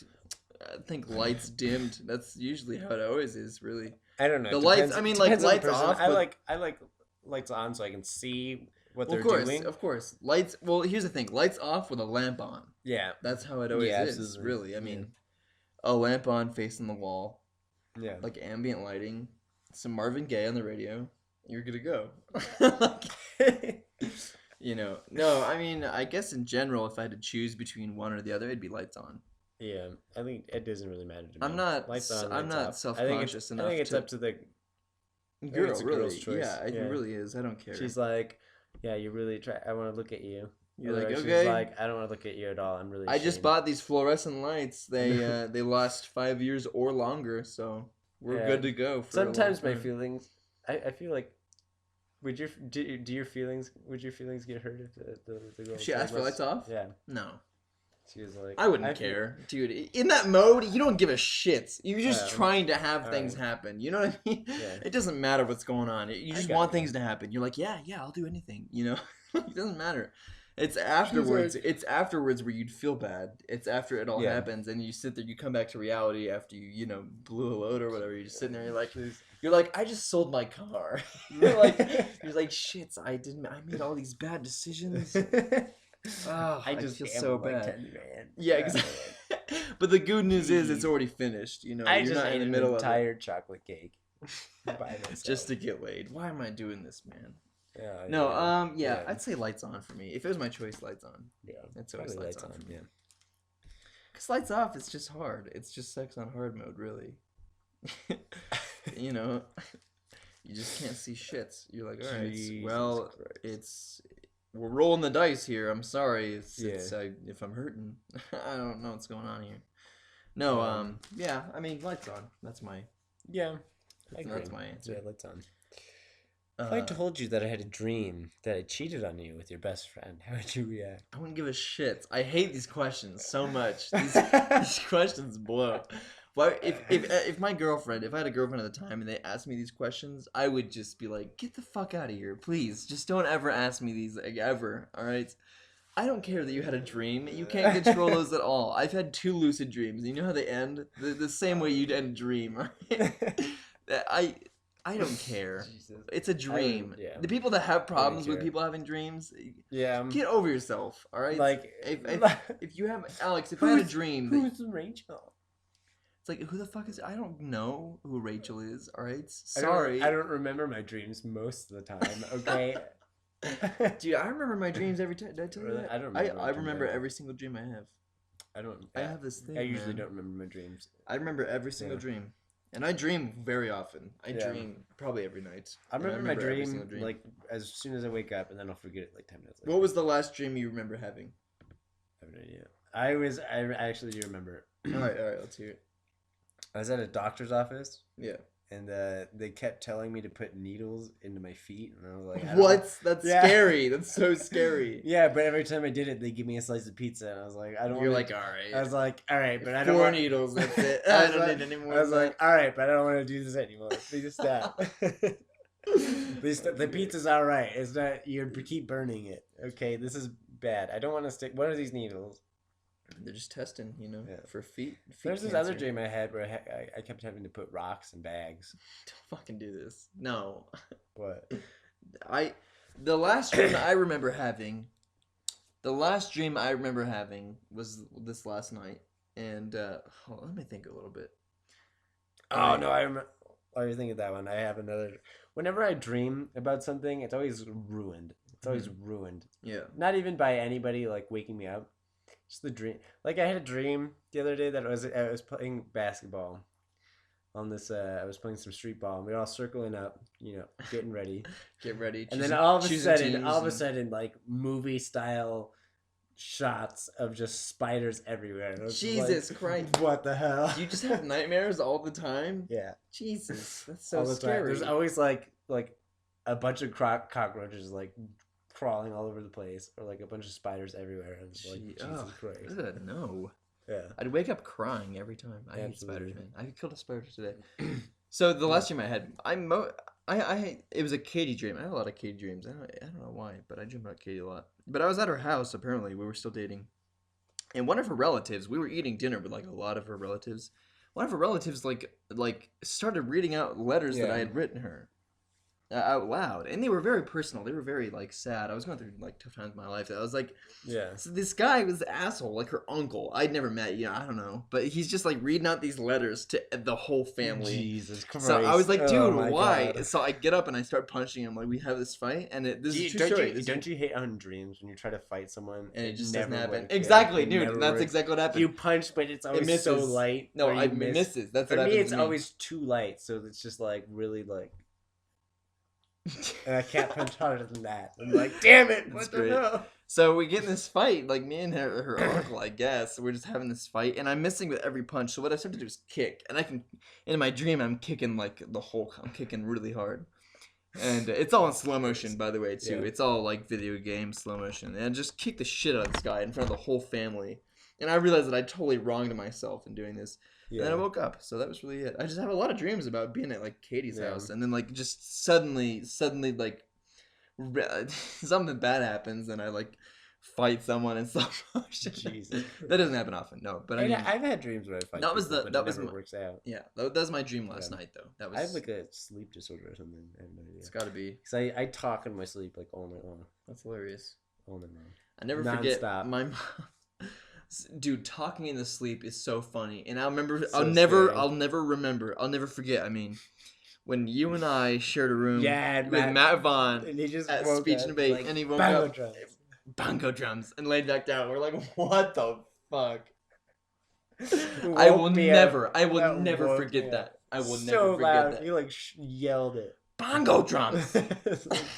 lights dimmed. That's usually how it always is, really. I don't know. The lights. I mean, like lights off. I like lights on so I can see what they're doing. Of course, lights. Well, here's the thing: lights off with a lamp on. Yeah, that's how it always is. Absolutely. Really, I mean, a lamp on facing the wall. Yeah, like ambient lighting, some Marvin Gaye on the radio. You're good to go. No. I mean, I guess in general, if I had to choose between one or the other, it'd be lights on. Yeah, I think it doesn't really matter to me. I'm not self-conscious enough. I think it's up to the girl. It's a girl's choice. Yeah, it really is. I don't care. She's like, yeah, you really try. I want to look at you. You're like, okay. She's like, I don't want to look at you at all. I'm really. I just bought these fluorescent lights. They they last 5 years or longer, so we're good to go. Sometimes my feelings, I feel like. Would your feelings get hurt if the girl? If she asked for lights off? Yeah. No. She was like, I wouldn't care, dude. In that mode, you don't give a shit. You're just trying to have things happen. You know what I mean? Yeah. It doesn't matter what's going on. You just want things to happen. You're like, yeah, I'll do anything. You know, it doesn't matter. It's afterwards. It's afterwards where you'd feel bad. It's after it all happens, and you sit there. You come back to reality after you blew a load or whatever. You're just sitting there. You're like, I just sold my car. you're like, shit. I made all these bad decisions. Oh, I just feel so bad. 10 grand. Yeah, exactly. But the good news is it's already finished. You know, you're not in the middle of an entire chocolate cake by myself. Just to get laid. Why am I doing this, man? Yeah. I'd say lights on for me. If it was my choice, lights on. Yeah, it's always lights on. Yeah. Because lights off, it's just hard. It's just sex on hard mode, really. You know, you just can't see shit. You're like, all right, we're rolling the dice here. I'm sorry. If I'm hurting, I don't know what's going on here. No, I mean, lights on. That's my. Yeah, that's my answer. Yeah, lights on. If I told you that I had a dream that I cheated on you with your best friend, how would you react? I wouldn't give a shit. I hate these questions so much. These questions blow. But if my girlfriend, if I had a girlfriend at the time and they asked me these questions, I would just be like, get the fuck out of here, please. Just don't ever ask me these, ever, all right? I don't care that you had a dream. You can't control those at all. I've had 2 lucid dreams. You know how they end? The same way you'd end a dream, right? I don't care. Jesus. It's a dream. Yeah. The people that have problems with people having dreams, get over yourself. All right. Like if you have Alex, if I had a dream, who's Rachel? It's like, who the fuck is? I don't know who Rachel is. All right. Sorry. I don't remember my dreams most of the time. Okay. Dude, I remember my dreams every time. Did I tell you that? I don't remember. I remember every single dream I have. I have this thing. I usually don't remember my dreams. I remember every single dream, and I dream very often. I dream probably every night. I remember my dream like as soon as I wake up, and then I'll forget it like 10 minutes later. What was the last dream you remember having? I have no idea. I actually do remember. All right, let's hear it. I was at a doctor's office. Yeah. And they kept telling me to put needles into my feet, and I was like, "What? That's scary. That's so scary." Yeah, but every time I did it, they give me a slice of pizza, and I was like, "I don't." You're like, "All right." I was like, "All right, but I don't 4 want needles. That's it. I don't need any more." I was like, "All right, but I don't want to do this anymore. Please stop." The pizza's all right. It's not. You keep burning it. Okay, this is bad. I don't want to stick. What are these needles? They're just testing, for feet. There's this other dream I had where I kept having to put rocks in bags. Don't fucking do this. No. What? The last dream I remember having was this last night, and hold on, let me think a little bit. Oh no, I remember. Oh, you're thinking of that one. I have another. Whenever I dream about something, it's always ruined. It's always ruined. Yeah. Not even by anybody like waking me up. Just the dream. Like I had a dream the other day that I was playing basketball on this. I was playing some street ball, and we were all circling up, getting ready. Get ready. And then all of a sudden, like movie style shots of just spiders everywhere. Jesus Christ! What the hell? You just have nightmares all the time. Yeah. Jesus, that's so scary. There's always like a bunch of cockroaches like crawling all over the place, or like a bunch of spiders everywhere. And it's like, Jesus Christ. No. Yeah. I'd wake up crying every time. I hate spiders, man. I killed a spider today. So the last dream I had, it was a Katie dream. I had a lot of Katie dreams. I don't know why, but I dream about Katie a lot. But I was at her house, apparently. We were still dating. And one of her relatives, we were eating dinner with like a lot of her relatives. One of her relatives like started reading out letters that I had written her. Out loud, and they were very personal. They were very like sad. I was going through like tough times in my life. I was like, So this guy was an asshole, like her uncle. I'd never met. I don't know, but he's just like reading out these letters to the whole family. Jesus Christ! So I was like, dude, why? God. So I get up and I start punching him. Like we have this fight, and this is true story. Don't you hate on dreams when you try to fight someone and it just doesn't happen? Exactly, dude. That's exactly what happened. You punch, but it's always so light. No, it misses. That's what happens. For me, it's always too light, so it's just like really like. And I can't punch harder than that. I'm like, damn it! What the hell? So we get in this fight, like me and her uncle, I guess. We're just having this fight, and I'm missing with every punch. So what I start to do is kick, and in my dream, I'm kicking like I'm kicking really hard, and it's all in slow motion, by the way, too. Yeah. It's all like video game slow motion, and I just kick the shit out of this guy in front of the whole family, and I realized that I totally wronged myself in doing this. Yeah. And then I woke up, so that was really it. I just have a lot of dreams about being at like Katie's house, and then like just suddenly like something bad happens, and I like fight someone and stuff. Jesus, that doesn't happen often, no. But I mean, I've had dreams where I fight. Works out. Yeah, that was my dream last night, though. That was. I have like a sleep disorder or something. I have no idea. It's got to be. Because I talk in my sleep like all night long. That's hilarious. All night long. I never forget my mom. Dude, talking in the sleep is so funny, and I'll never forget. I mean, when you and I shared a room with Matt Vaughn and he just at Speech and Debate, like, and he woke up, bongo drums, and laid back down. We're like, what the fuck? I will never forget that. I will never forget that. You like yelled it. Bongo drums.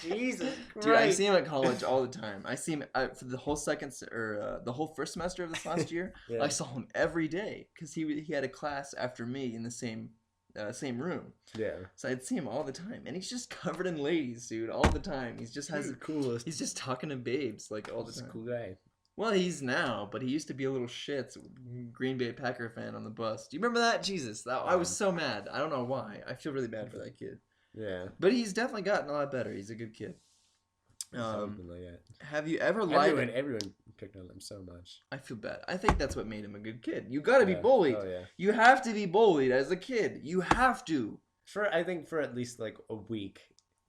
Jesus Christ. Dude, I see him at college all the time. I see him for the whole the whole first semester of this last year. I saw him every day because he had a class after me in the same room. Yeah. So I'd see him all the time, and he's just covered in ladies, dude, all the time. He's just the coolest. He's just talking to babes like all the time. He's a cool guy. Well, he's now, but he used to be a little shit Green Bay Packer fan on the bus. Do you remember that? Jesus, I was so mad. I don't know why. I feel really bad for that kid. Yeah, but he's definitely gotten a lot better. He's a good kid. Have you ever lied? Everyone picked on him so much. I feel bad. I think that's what made him a good kid. You got to be bullied. Oh, yeah. You have to be bullied as a kid. You have to. I think for at least like a week.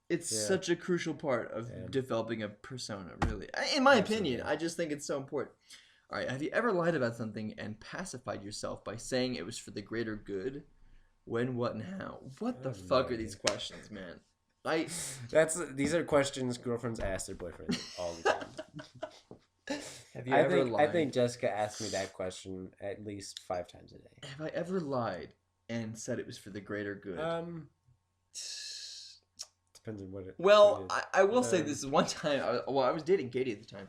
It's such a crucial part of developing a persona, really. In my opinion, I just think it's so important. All right, have you ever lied about something and pacified yourself by saying it was for the greater good? When, what, and how? What the fuck are these questions, man? These are questions girlfriends ask their boyfriends all the time. Have you ever lied? I think Jessica asked me that question at least 5 times a day. Have I ever lied and said it was for the greater good? Depends on what it. Well, I will say this is one time. I was dating Katie at the time,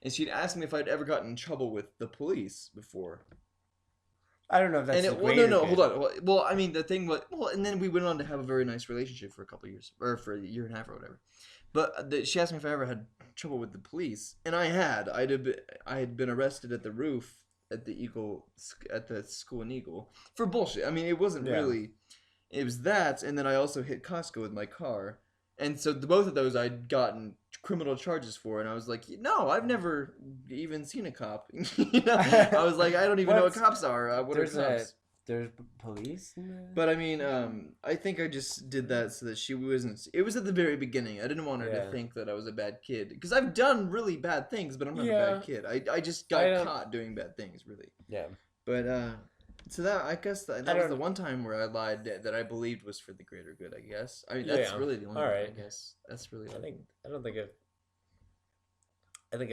and she'd asked me if I'd ever gotten in trouble with the police before. I don't know if that's. Hold on. Well, I mean, the thing was, and then we went on to have a very nice relationship for a couple of years, or for a year and a half or whatever. But she asked me if I ever had trouble with the police, and I had. I had been arrested at the roof at the school in Eagle for bullshit. I mean, it wasn't really. It was that, and then I also hit Costco with my car. And so both of those I'd gotten criminal charges for, and I was like, no, I've never even seen a cop. I was like, I don't even know what cops are. What are cops? There's police in there? But I mean, I think I just did that so that she wasn't. It was at the very beginning. I didn't want her to think that I was a bad kid, because I've done really bad things, but I'm not a bad kid. I just got caught doing bad things, really. Yeah. But so that, I guess that was the one time where I lied that I believed was for the greater good, I guess. I mean, that's really the only one, I guess. That's really I think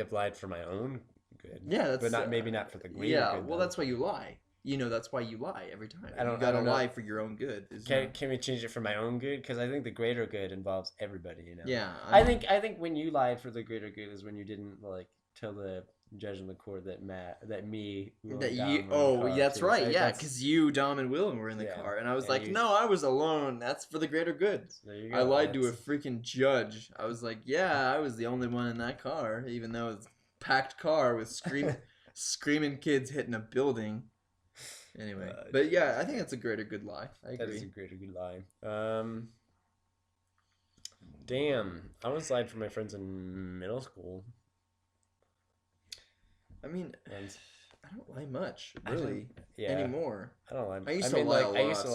I've lied for my own good. Yeah, that's... But maybe not for the greater good. Yeah, well, that's why you lie. That's why you lie every time. You gotta lie for your own good. Can we change it for my own good? Because I think the greater good involves everybody, Yeah. I think when you lied for the greater good is when you didn't, tell the judge in the court that's right, yeah, because you, Dom, and Willem were in the car, and I was like, no, I was alone. That's for the greater good. So I lied to a freaking judge. I was like, yeah, I was the only one in that car, even though it was a packed car with screaming kids hitting a building. Anyway, but yeah, I think that's a greater good lie. I agree. That is a greater good lie. Damn, I was lied for my friends in middle school. I mean, I don't lie much, really, anymore. I don't lie. I used to lie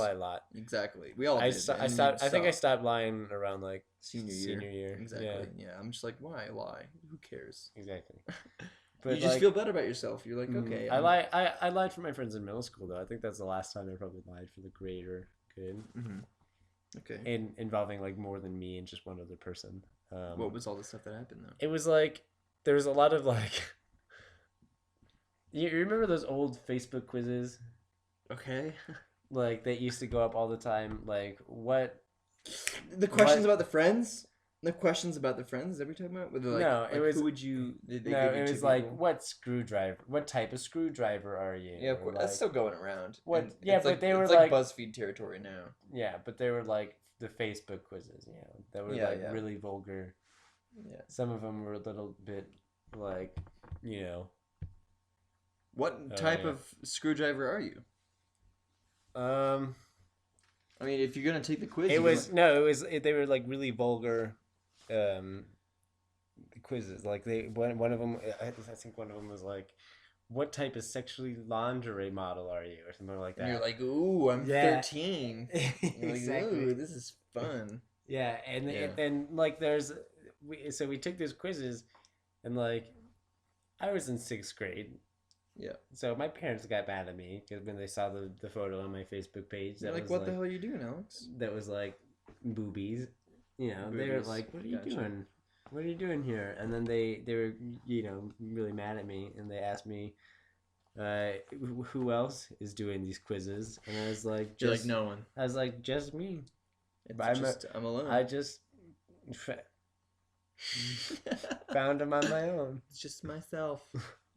a lot. Exactly. We all I did. stopped. I think I stopped lying around senior year. Exactly. Yeah. I'm just like, why lie? Who cares? Exactly. But you just feel better about yourself. You're like, okay. I lied for my friends in middle school, though. I think that's the last time I probably lied for the greater good. Mm-hmm. Okay. Involving more than me and just one other person. What was all the stuff that happened though? It was there was a lot of You remember those old Facebook quizzes? Okay. That used to go up all the time. What? The questions about the friends? The questions about the friends? Is that what you're talking about? No, it was. Who would you? It was what screwdriver? What type of screwdriver are you? Yeah, of course. That's still going around. What? Yeah, but they were it's like BuzzFeed territory now. Yeah, but they were the Facebook quizzes. That were really vulgar. Yeah. Some of them were a little bit What type of screwdriver are you? I mean, if you're gonna take the quiz, they were really vulgar, quizzes. One of them, I think one of them was what type of sexually lingerie model are you, or something like that. And you're like, ooh, I'm 13. Exactly. Ooh, this is fun. Yeah, and we took these quizzes, and I was in 6th grade. Yeah. So my parents got mad at me because when they saw the photo on my Facebook page, they're like, "What the hell are you doing, Alex?" That was boobies. They were like, "What are you doing? What are you doing here?" And then they were really mad at me, and they asked me, "Who else is doing these quizzes?" And I was like, "You're like no one." I was like, "Just me. I'm alone. I just." Found them on my own. It's just myself.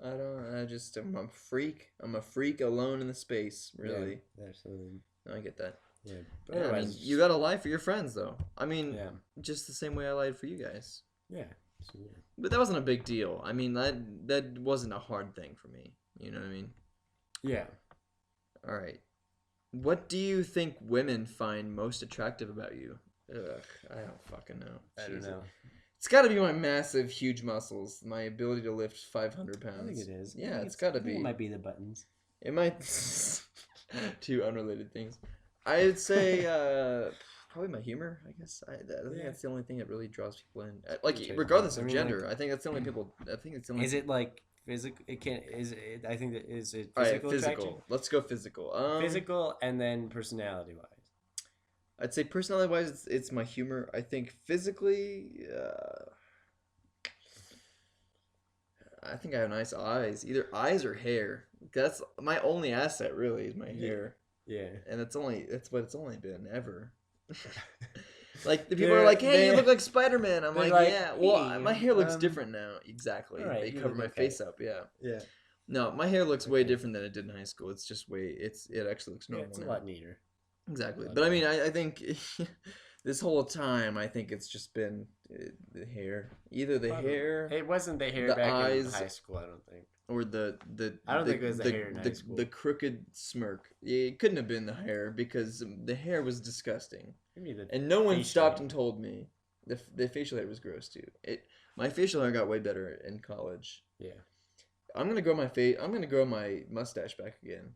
I'm a freak. I'm a freak alone in the space, really. Yeah, absolutely. No, I get that. Yeah. But otherwise, you gotta lie for your friends, though. I mean, just the same way I lied for you guys. Yeah. But that wasn't a big deal. I mean, that wasn't a hard thing for me. You know what I mean? Yeah. All right. What do you think women find most attractive about you? Ugh, I don't fucking know. I don't know. It's got to be my massive, huge muscles. My ability to lift 500 pounds. I think it is. Yeah, it's got to be. It might be the buttons. It might. Two unrelated things. I'd say probably my humor. I guess I think that's the only thing that really draws people in. Like regardless of gender, I think that's the only people. I think it's the only. Is it like physical? It can't. Is it? I think that is it physical. All right, physical. Let's go physical. Physical and then personality wise. I'd say personality wise, it's my humor. I think physically, I think I have nice eyes. Either eyes or hair. That's my only asset, really, is my hair. Yeah. And that's what it's only been ever. Like the people are like, "Hey, you look like Spider-Man." I'm like, "Yeah." Well, my hair looks different now. Exactly. Right, they cover my face up. Yeah. Yeah. No, my hair looks way different than it did in high school. It's just it actually looks normal. It's a lot neater. Exactly. But I mean, I think this whole time, I think it's just been the hair. Either the hair. It wasn't the hair the back eyes, in high school, I don't think. Or I don't think it was the hair in high school. The crooked smirk. It couldn't have been the hair because the hair was disgusting. And no one stopped and told me. The facial hair was gross too. My facial hair got way better in college. Yeah. I'm gonna grow my mustache back again.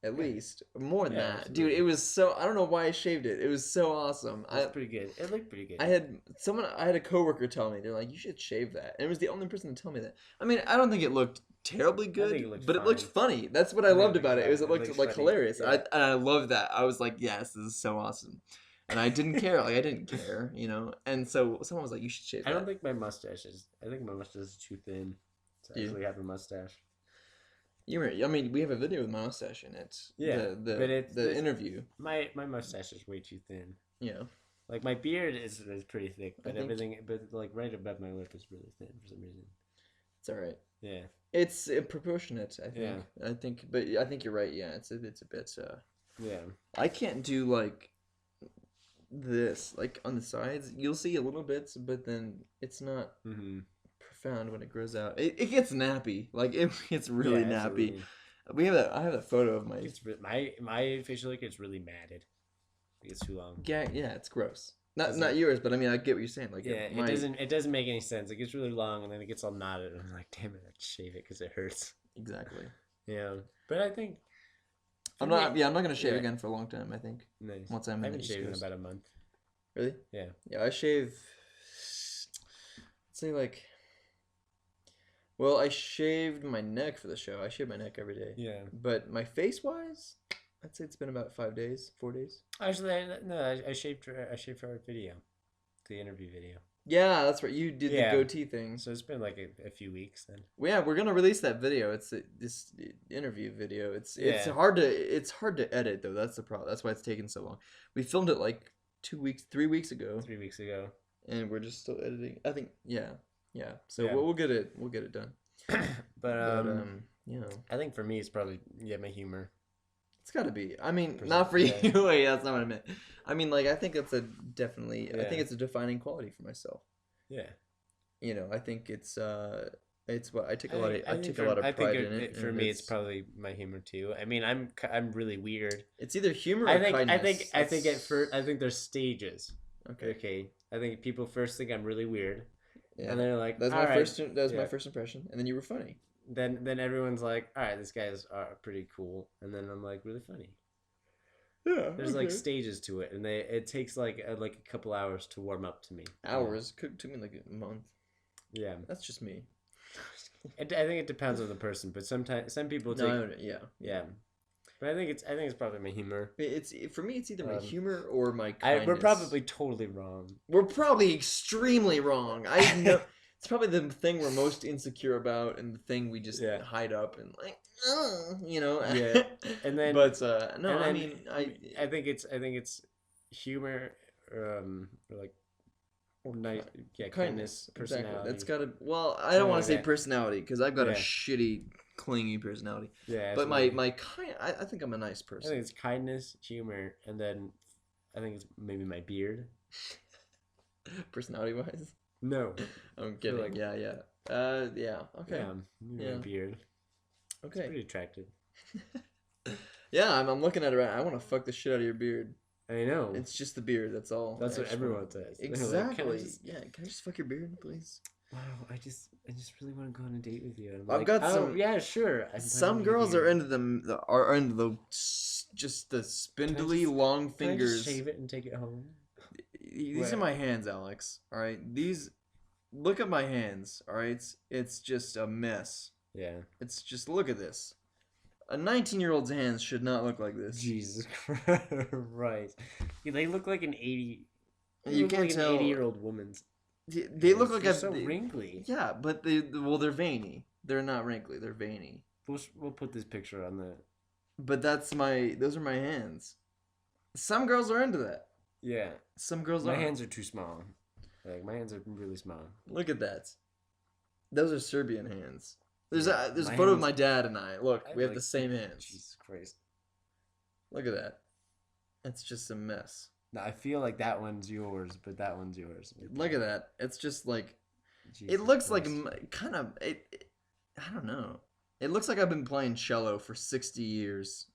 At least more than that, absolutely. Dude. It was so. I don't know why I shaved it. It was so awesome. It was pretty good. It looked pretty good. I had a coworker tell me, they're like, "You should shave that," and it was the only person to tell me that. I mean, I don't think it looked terribly good, but it looked funny. That's what I loved about it. It looked like hilarious. Yeah. I loved that. I was like, "Yes, this is so awesome," and I didn't care. Like I didn't care, And so someone was like, "You should shave that." I don't think my mustache is. I think my mustache is too thin to actually have a mustache. I mean, we have a video with my mustache in it. Yeah, the interview. My mustache is way too thin. Yeah. Like my beard is pretty thick, but but like right above my lip is really thin for some reason. It's all right. Yeah. It's proportionate, I think. Yeah. But I think you're right. Yeah, it's a bit. Yeah. I can't do like this, like on the sides. You'll see a little bits, but then it's not. Mm-hmm. Profound when it grows out. It gets nappy. Like it gets really nappy. Absolutely. I have that photo of my facial hair gets really matted. It gets too long. Yeah, it's gross. Not yours, but I mean I get what you're saying. Like it doesn't make any sense. It gets really long and then it gets all knotted and I'm like, damn it, I'd shave it because it hurts. Exactly. Yeah, but I think I'm not gonna shave again for a long time. I think. Nice. Once I haven't shaved in about a month. Really? Yeah. Yeah, I shave. Let's say like. Well, I shaved my neck for the show. I shave my neck every day. Yeah. But my face-wise, I'd say it's been about 4 days. Actually, I shaved for our video, the interview video. Yeah, that's right. You did the goatee thing. So it's been like a few weeks then. Well, yeah, we're gonna release that video. It's this interview video. It's hard to edit though. That's the problem. That's why it's taken so long. We filmed it like 3 weeks ago. 3 weeks ago. And we're just still editing. I think yeah. So we'll get it done. but I think for me it's probably my humor. It's got to be. I mean, not for you. Wait, that's not what I meant. I mean, like I think it's I think it's a defining quality for myself. Yeah. I think it's what I take a lot of pride in it. For me, it's probably my humor too. I mean, I'm really weird. It's either humor or kindness. I think there's stages. Okay. I think people first think I'm really weird. Yeah. And they're like, that was my first impression, and then you were funny. Then everyone's like, all right, this guy's pretty cool, and then I'm like really funny. Yeah. There's like stages to it, and it takes like a couple hours to warm up to me. Hours could took me like a month. Yeah. That's just me. I think it depends on the person, but sometimes some people take. Yeah. But I think it's probably my humor. For me, it's either my humor or my kindness. We're probably totally wrong. We're probably extremely wrong. I know it's probably the thing we're most insecure about, and the thing we just hide up and like, Yeah. And then, but no, I mean, I think it's humor, or like. Nice, kindness, personality. Exactly. That's gotta. Well, I don't want to say personality because I've got a shitty, clingy personality. Yeah. But my I think I'm a nice person. I think it's kindness, humor, and then I think it's maybe my beard. Personality wise. No. I'm kidding. Like, yeah. Yeah. Okay. Yeah. Beard. Okay. It's pretty attractive. Yeah, I'm looking at it right. I want to fuck the shit out of your beard. I know. It's just the beard, that's all. That's what everyone says. Exactly. Like, can I just fuck your beard, please? Wow, I just really want to go on a date with you. I've got some. Yeah, sure. Some girls are into the just the spindly long fingers. Can I just shave it and take it home? These are my hands, Alex. All right, look at my hands. All right, it's just a mess. Yeah. It's just, look at this. A 19-year-old's hands should not look like this. Jesus Christ. Yeah, they look like an 80. You can't tell. An 80-year-old woman's. They look like they're so wrinkly. Yeah, but they're veiny. They're not wrinkly. They're veiny. We'll put this picture on the. But those are my hands. Some girls are into that. Yeah. Some girls My hands are too small. Like, my hands are really small. Look at that. Those are Serbian hands. There's a photo of my dad and I. Look, we have the same hands. Jesus Christ. Look at that. It's just a mess. No, I feel like that one's yours, but that one's yours. Look at that. It's just like... Jesus it looks Christ. like kind of... I don't know. It looks like I've been playing cello for 60 years.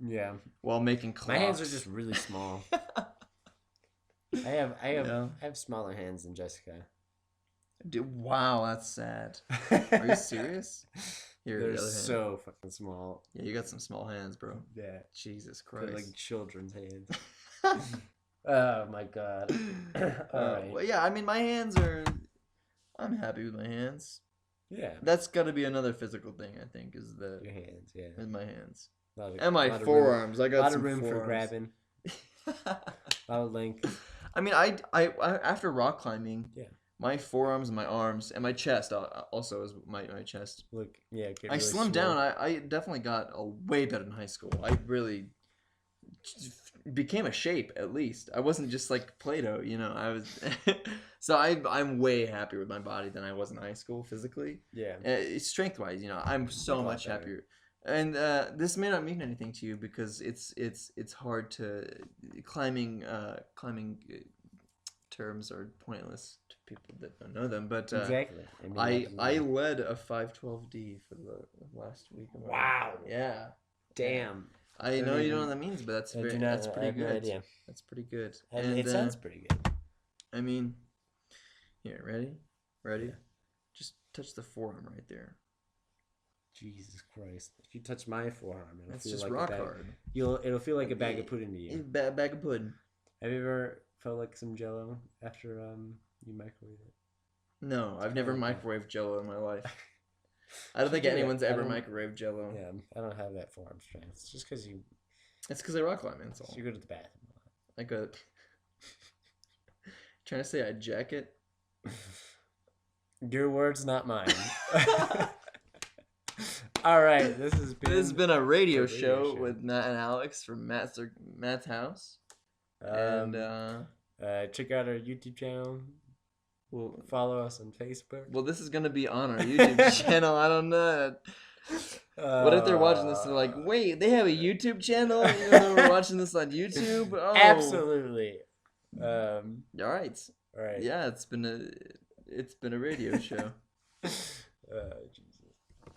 Yeah. While making clocks. My hands are just really small. I have smaller hands than Jessica. Dude, wow, that's sad. Are you serious? Here, they're so fucking small. Yeah, you got some small hands, bro. Yeah. Jesus Christ. They're like children's hands. Oh my god. All right. Well, yeah, I mean, my hands are... I'm happy with my hands. Yeah. That's got to be another physical thing, I think, is your hands, yeah. Is my hands. And my forearms. I got a lot some of room forearms. for grabbing. A lot of length. I mean, I after rock climbing, yeah, my forearms and my arms and my chest also is my chest. Look, yeah, I really slimmed down. I definitely got way better in high school. I really became a shape, at least. I wasn't just like Play-Doh, you know. I was so I'm way happier with my body than I was in high school physically. Yeah. Strength wise, you know, I'm so much happier. And this may not mean anything to you because it's hard to climbing terms are pointless to people that don't know them. But exactly. I led a 512D for the last week. Wow. Yeah. Damn. I know you don't know what that means, but that's pretty good. No idea. That's pretty good. And it sounds pretty good. I mean, here, ready? Yeah. Just touch the forearm right there. Jesus Christ! If you touch my forearm, it'll That's feel just like rock hard. It'll feel like a bag of pudding to you. Bag of pudding. Have you ever felt like some Jello after you microwaved it? No, I've never microwaved Jello in my life. I don't think anyone's ever microwaved Jello. Yeah, I don't have that forearm strength. It's just because you. It's because I rock climb. That's all. You go to the bathroom a lot. I go. Trying to say I jack it. Your words, not mine. All right, this has been a radio show with Matt and Alex from Matt's house. And check out our YouTube channel. Follow us on Facebook. Well, this is gonna be on our YouTube channel. I don't know. What if they're watching this? They're like, "Wait, they have a YouTube channel? You know, we're watching this on YouTube." Oh. Absolutely. All right. All right. Yeah, it's been a radio show. Jesus.